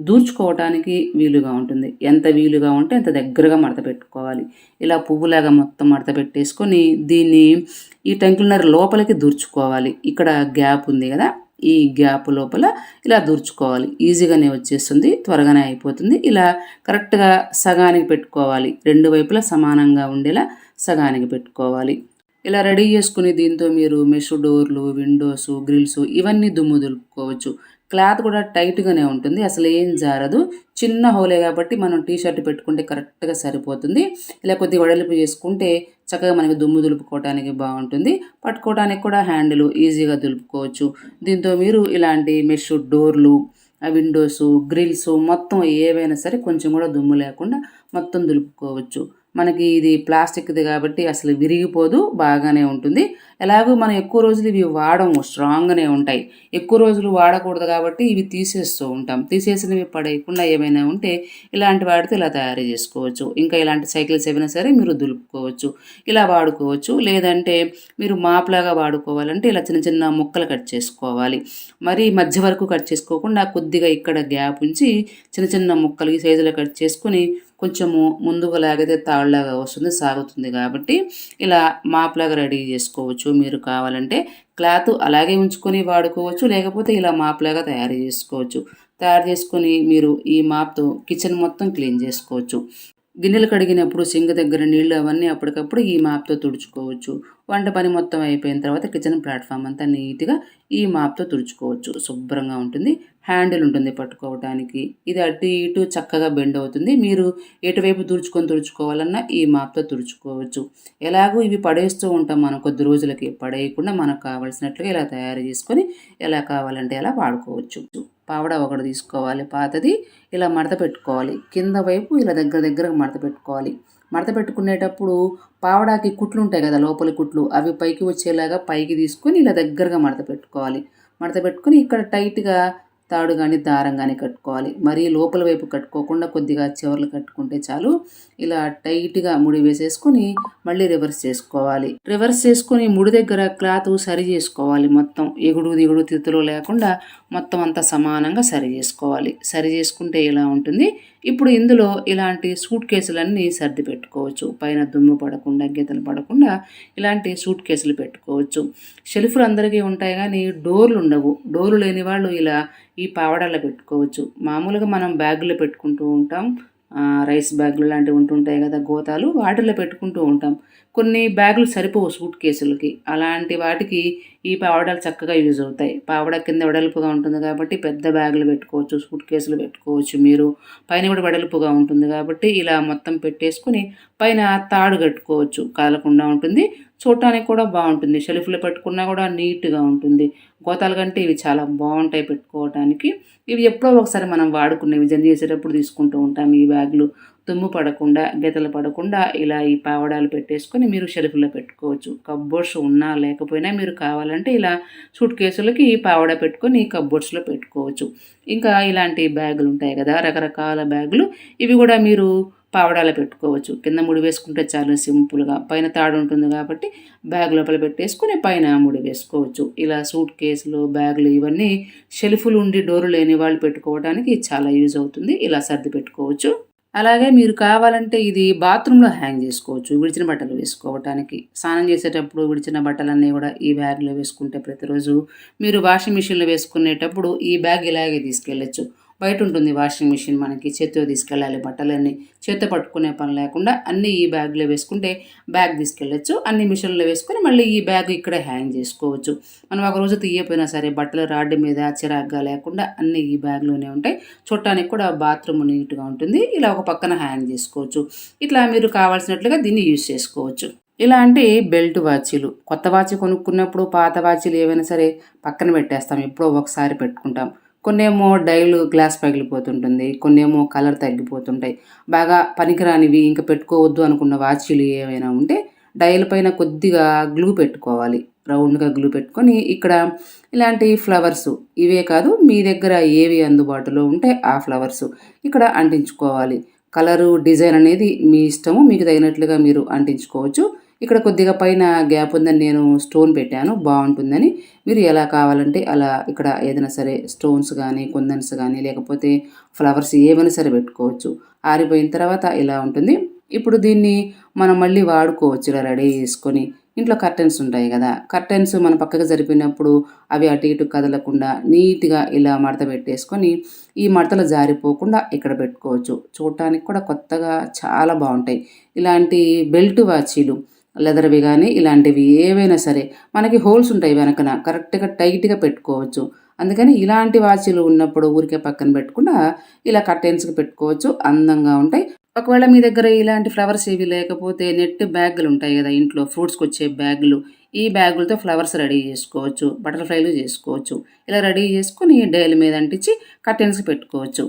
దూర్చుకోవటానికి వీలుగా ఉంటుంది. ఎంత వీలుగా ఉంటే అంత దగ్గరగా మడత పెట్టుకోవాలి. ఇలా పువ్వులాగా మొత్తం మడత పెట్టేసుకొని దీన్ని ఈ టంగ్ క్లీనర్ లోపలికి దూర్చుకోవాలి. ఇక్కడ గ్యాప్ ఉంది కదా, ఈ గ్యాప్ లోపల ఇలా దూర్చుకోవాలి. ఈజీగానే వచ్చేస్తుంది, త్వరగానే అయిపోతుంది. ఇలా కరెక్ట్గా సగానికి పెట్టుకోవాలి. రెండు వైపులా సమానంగా ఉండేలా సగానికి పెట్టుకోవాలి. ఇలా రెడీ చేసుకుని దీంతో మీరు మెష్ డోర్లు, విండోస్, గ్రిల్స్ ఇవన్నీ దుమ్ము దులుపుకోవచ్చు. క్లాత్ కూడా టైట్గానే ఉంటుంది, అసలు ఏం జారదు. చిన్న హోలే కాబట్టి మనం టీ షర్ట్ పెట్టుకుంటే కరెక్ట్గా సరిపోతుంది. ఇలా కొద్దిగా వెడల్పు చేసుకుంటే చక్కగా మనకి దుమ్ము దులుపుకోవడానికి బాగుంటుంది. పట్టుకోవడానికి కూడా హ్యాండిల్ ఈజీగా దులుపుకోవచ్చు. దీంతో మీరు ఇలాంటి మెష్ డోర్లు, విండోస్, గ్రిల్స్ మొత్తం ఏవైనా సరే కొంచెం కూడా దుమ్ము లేకుండా మొత్తం దులుపుకోవచ్చు. మనకి ఇది ప్లాస్టిక్ది కాబట్టి అసలు విరిగిపోదు, బాగానే ఉంటుంది. ఎలాగో మనం ఎక్కువ రోజులు ఇవి వాడము, స్ట్రాంగ్గానే ఉంటాయి. ఎక్కువ రోజులు వాడకూడదు కాబట్టి ఇవి తీసేస్తూ ఉంటాం. తీసేసినవి పడేయకుండా ఏమైనా ఉంటే ఇలాంటి వాటితో ఇలా తయారు చేసుకోవచ్చు. ఇంకా ఇలాంటి సైకిల్స్ ఏమైనా సరే మీరు దులుపుకోవచ్చు, ఇలా వాడుకోవచ్చు. లేదంటే మీరు మాప్లాగా వాడుకోవాలంటే ఇలా చిన్న చిన్న ముక్కలు కట్ చేసుకోవాలి. మరి మధ్య వరకు కట్ చేసుకోకుండా కొద్దిగా ఇక్కడ గ్యాప్ ఉంచి చిన్న చిన్న ముక్కలు ఈ సైజులో కట్ చేసుకొని కొంచెము ముందుగా లాగితే తాళ్ళలాగా వస్తుంది, సాగుతుంది. కాబట్టి ఇలా మాప్లాగా రెడీ చేసుకోవచ్చు. మీరు కావాలంటే క్లాత్ అలాగే ఉంచుకొని వాడుకోవచ్చు, లేకపోతే ఇలా మాప్లాగా తయారు చేసుకోవచ్చు. తయారు చేసుకొని మీరు ఈ మాప్తో కిచెన్ మొత్తం క్లీన్ చేసుకోవచ్చు. గిన్నెలు కడిగినప్పుడు సింక్ దగ్గర నీళ్ళు అవన్నీ అప్పటికప్పుడు ఈ మాప్తో తుడుచుకోవచ్చు. వంట పని మొత్తం అయిపోయిన తర్వాత కిచెన్ ప్లాట్ఫామ్ అంతా నీట్గా ఈ మాప్తో తుడుచుకోవచ్చు. శుభ్రంగా ఉంటుంది. హ్యాండిల్ ఉంటుంది పట్టుకోవడానికి. ఇది అటు ఇటు చక్కగా బెండ్ అవుతుంది. మీరు ఎటువైపు తుడుచుకోవాలన్నా ఈ మాప్తో తుడుచుకోవచ్చు. ఎలాగో ఇవి పడేస్తూ ఉంటాం మనం కొద్ది రోజులకి, పడేయకుండా మనకు కావాల్సినట్లుగా ఇలా తయారు చేసుకొని ఎలా కావాలంటే అలా వాడుకోవచ్చు. పావడా ఒకటి తీసుకోవాలి పాతది. ఇలా మడత పెట్టుకోవాలి. కింద వైపు ఇలా దగ్గరగా మడత పెట్టుకోవాలి. మడత పెట్టుకునేటప్పుడు పావడాకి కుట్లు ఉంటాయి కదా, లోపలి కుట్లు, అవి పైకి వచ్చేలాగా పైకి తీసుకొని ఇలా దగ్గరగా మడత పెట్టుకోవాలి. మడత పెట్టుకొని ఇక్కడ టైట్గా తాడు కానీ దారం కానీ కట్టుకోవాలి. మరీ లోపల వైపు కట్టుకోకుండా కొద్దిగా చివర్లు కట్టుకుంటే చాలు. ఇలా టైట్గా ముడి వేసేసుకొని మళ్ళీ రివర్స్ చేసుకోవాలి. రివర్స్ చేసుకొని ముడి దగ్గర క్లాత్ సరి చేసుకోవాలి. మొత్తం ఎగుడు దిగుడు తిత్తులు లేకుండా మొత్తం అంతా సమానంగా సరి చేసుకోవాలి. సరి చేసుకుంటే ఇలా ఉంటుంది. ఇప్పుడు ఇందులో ఇలాంటి సూట్ కేసులన్నీ సర్ది పెట్టుకోవచ్చు. పైన దుమ్ము పడకుండా, గీతలు పడకుండా ఇలాంటి సూట్ కేసులు పెట్టుకోవచ్చు. షెల్ఫ్లు అందరికీ ఉంటాయి కానీ డోర్లు ఉండవు. డోర్లు లేని వాళ్ళు ఇలా ఈ పావడాల్లో పెట్టుకోవచ్చు. మామూలుగా మనం బ్యాగుల్లో పెట్టుకుంటూ ఉంటాం. రైస్ బ్యాగులు లాంటివి ఉంటుంటాయి కదా, గోతాలు, వాటిల్లో పెట్టుకుంటూ ఉంటాం. కొన్ని బ్యాగులు సరిపోవు సూట్ కేసులకి. అలాంటి వాటికి ఈ పావడాలు చక్కగా యూజ్ అవుతాయి. పావడా కింద వెడల్పుగా ఉంటుంది కాబట్టి పెద్ద బ్యాగులు పెట్టుకోవచ్చు, సూట్ కేసులు పెట్టుకోవచ్చు. మీరు పైన కూడా వెడల్పుగా ఉంటుంది కాబట్టి ఇలా మొత్తం పెట్టేసుకుని పైన తాడు కట్టుకోవచ్చు. కాలకుండా ఉంటుంది, చూడటానికి కూడా బాగుంటుంది. షెల్ఫ్లో పెట్టుకున్నా కూడా నీట్గా ఉంటుంది. గోతాల కంటే ఇవి చాలా బాగుంటాయి పెట్టుకోవటానికి. ఇవి ఎప్పుడో ఒకసారి మనం వాడుకునేవి, జర్నీ చేసేటప్పుడు తీసుకుంటూ ఉంటాం ఈ బ్యాగులు. దుమ్ము పడకుండా, గీతలు పడకుండా ఇలా ఈ పావడాలు పెట్టేసుకొని మీరు షెల్ఫ్లో పెట్టుకోవచ్చు. కబ్బోర్డ్స్ ఉన్నా లేకపోయినా మీరు కావాలంటే ఇలా సూట్ కేసులకి ఈ పావడా పెట్టుకొని కబ్బోర్డ్స్లో పెట్టుకోవచ్చు. ఇంకా ఇలాంటి బ్యాగులు ఉంటాయి కదా, రకరకాల బ్యాగులు, ఇవి కూడా మీరు పావడాలు పెట్టుకోవచ్చు. కింద ముడి వేసుకుంటే చాలా సింపుల్గా, పైన తాడు ఉంటుంది కాబట్టి బ్యాగ్ లోపల పెట్టేసుకుని పైన ముడి వేసుకోవచ్చు. ఇలా సూట్ కేసులు, బ్యాగులు ఇవన్నీ షెల్ఫ్లు ఉండి డోరు లేని వాళ్ళు పెట్టుకోవడానికి చాలా యూజ్ అవుతుంది. ఇలా సర్ది పెట్టుకోవచ్చు. అలాగే మీరు కావాలంటే ఇది బాత్రూంలో హ్యాంగ్ చేసుకోవచ్చు. విడిచిన బట్టలు వేసుకోవటానికి, స్నానం చేసేటప్పుడు విడిచిన బట్టలన్నీ కూడా ఈ బ్యాగ్లో వేసుకుంటే ప్రతిరోజు మీరు వాషింగ్ మిషన్లో వేసుకునేటప్పుడు ఈ బ్యాగ్ ఇలాగే తీసుకెళ్ళచ్చు. బయట ఉంటుంది వాషింగ్ మిషన్, మనకి చేత్తో తీసుకెళ్ళాలి బట్టలన్నీ, చేత్తో పట్టుకునే పని లేకుండా అన్నీ ఈ బ్యాగ్లో వేసుకుంటే బ్యాగ్ తీసుకెళ్ళచ్చు. అన్ని మిషన్లో వేసుకొని మళ్ళీ ఈ బ్యాగ్ ఇక్కడే హ్యాంగ్ చేసుకోవచ్చు. మనం ఒక రోజు తీయపోయినా సరే బట్టలు రాడ్డు మీద చిరాగ్గా లేకుండా అన్నీ ఈ బ్యాగ్లోనే ఉంటాయి. చూడటానికి కూడా బాత్రూమ్ నీట్గా ఉంటుంది. ఇలా ఒక పక్కన హ్యాంగ్ చేసుకోవచ్చు. ఇట్లా మీరు కావాల్సినట్లుగా దీన్ని యూజ్ చేసుకోవచ్చు. ఇలాంటి బెల్ట్ వాచీలు, కొత్త వాచీ కొనుక్కున్నప్పుడు పాత వాచీలు ఏవైనా సరే పక్కన పెట్టేస్తాం, ఎప్పుడో ఒకసారి పెట్టుకుంటాం. కొన్నేమో డైలు గ్లాస్ పగిలిపోతుంటుంది, కొన్నేమో కలర్ తగ్గిపోతుంటాయి. బాగా పనికిరానివి ఇంకా పెట్టుకోవద్దు అనుకున్న వాచీలు ఏవైనా ఉంటే డైల్ పైన కొద్దిగా గ్లూ పెట్టుకోవాలి. రౌండ్గా గ్లూ పెట్టుకొని ఇక్కడ ఇలాంటి ఫ్లవర్స్, ఇవే కాదు మీ దగ్గర ఏవి అందుబాటులో ఉంటే ఆ ఫ్లవర్స్ ఇక్కడ అంటించుకోవాలి. కలరు డిజైన్ అనేది మీ ఇష్టము, మీకు తగినట్లుగా మీరు అంటించుకోవచ్చు. ఇక్కడ కొద్దిగా పైన గ్యాప్ ఉందని నేను స్టోన్ పెట్టాను, బాగుంటుందని. మీరు ఎలా కావాలంటే అలా ఇక్కడ ఏదైనా సరే స్టోన్స్ కానీ, కుందన్స్ కానీ, లేకపోతే ఫ్లవర్స్ ఏమైనా సరే పెట్టుకోవచ్చు. ఆరిపోయిన తర్వాత ఇలా ఉంటుంది. ఇప్పుడు దీన్ని మనం మళ్ళీ వాడుకోవచ్చు ఇలా రెడీ చేసుకొని. ఇంట్లో కర్టెన్స్ ఉంటాయి కదా, కర్టెన్స్ మన పక్కకు జరిపినప్పుడు అవి అటు ఇటు కదలకుండా నీట్గా ఇలా మడత పెట్టేసుకొని ఈ మడతలు జారిపోకుండా ఇక్కడ పెట్టుకోవచ్చు. చూడటానికి కూడా కొత్తగా చాలా బాగుంటాయి. ఇలాంటి బెల్ట్ వాచీలు లెదర్వి కానీ ఇలాంటివి ఏవైనా సరే మనకి హోల్స్ ఉంటాయి వెనకన, కరెక్ట్గా టైట్గా పెట్టుకోవచ్చు. అందుకని ఇలాంటి వాచీలు ఉన్నప్పుడు ఊరికే పక్కన పెట్టకుండా ఇలా కర్టెన్స్కి పెట్టుకోవచ్చు, అందంగా ఉంటాయి. ఒకవేళ మీ దగ్గర ఇలాంటి ఫ్లవర్స్ ఏవి లేకపోతే నెట్ బ్యాగులు ఉంటాయి కదా ఇంట్లో, ఫ్రూట్స్కి వచ్చే బ్యాగులు, ఈ బ్యాగులతో ఫ్లవర్స్ రెడీ చేసుకోవచ్చు, బటర్ఫ్లైలు చేసుకోవచ్చు. ఇలా రెడీ చేసుకొని డైల్ మీద అంటించి కర్టెన్స్కి పెట్టుకోవచ్చు.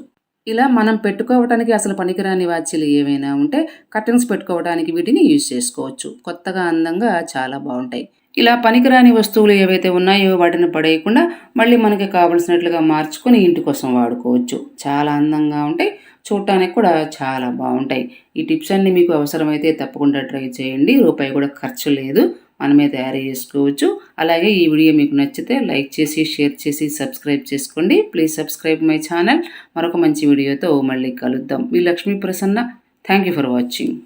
ఇలా మనం పెట్టుకోవడానికి అసలు పనికిరాని వాచీలు ఏవైనా ఉంటే కర్టెన్స్ పెట్టుకోవడానికి వీటిని యూజ్ చేసుకోవచ్చు. కొత్తగా అందంగా చాలా బాగుంటాయి. ఇలా పనికిరాని వస్తువులు ఏవైతే ఉన్నాయో వాటిని పడేయకుండా మళ్ళీ మనకి కావలసినట్లుగా మార్చుకొని ఇంటి కోసం వాడుకోవచ్చు. చాలా అందంగా ఉంటాయి, చూడటానికి కూడా చాలా బాగుంటాయి. ఈ టిప్స్ అన్నీ మీకు అవసరమైతే తప్పకుండా ట్రై చేయండి. రూపాయి కూడా ఖర్చు లేదు, మనమే తయారు చేసుకోవచ్చు. అలాగే ఈ వీడియో మీకు నచ్చితే లైక్ చేసి, షేర్ చేసి, సబ్స్క్రైబ్ చేసుకోండి. Please subscribe my channel. మరొక మంచి వీడియోతో మళ్ళీ కలుద్దాం. మీ Lakshmi Prasanna. Thank you for watching.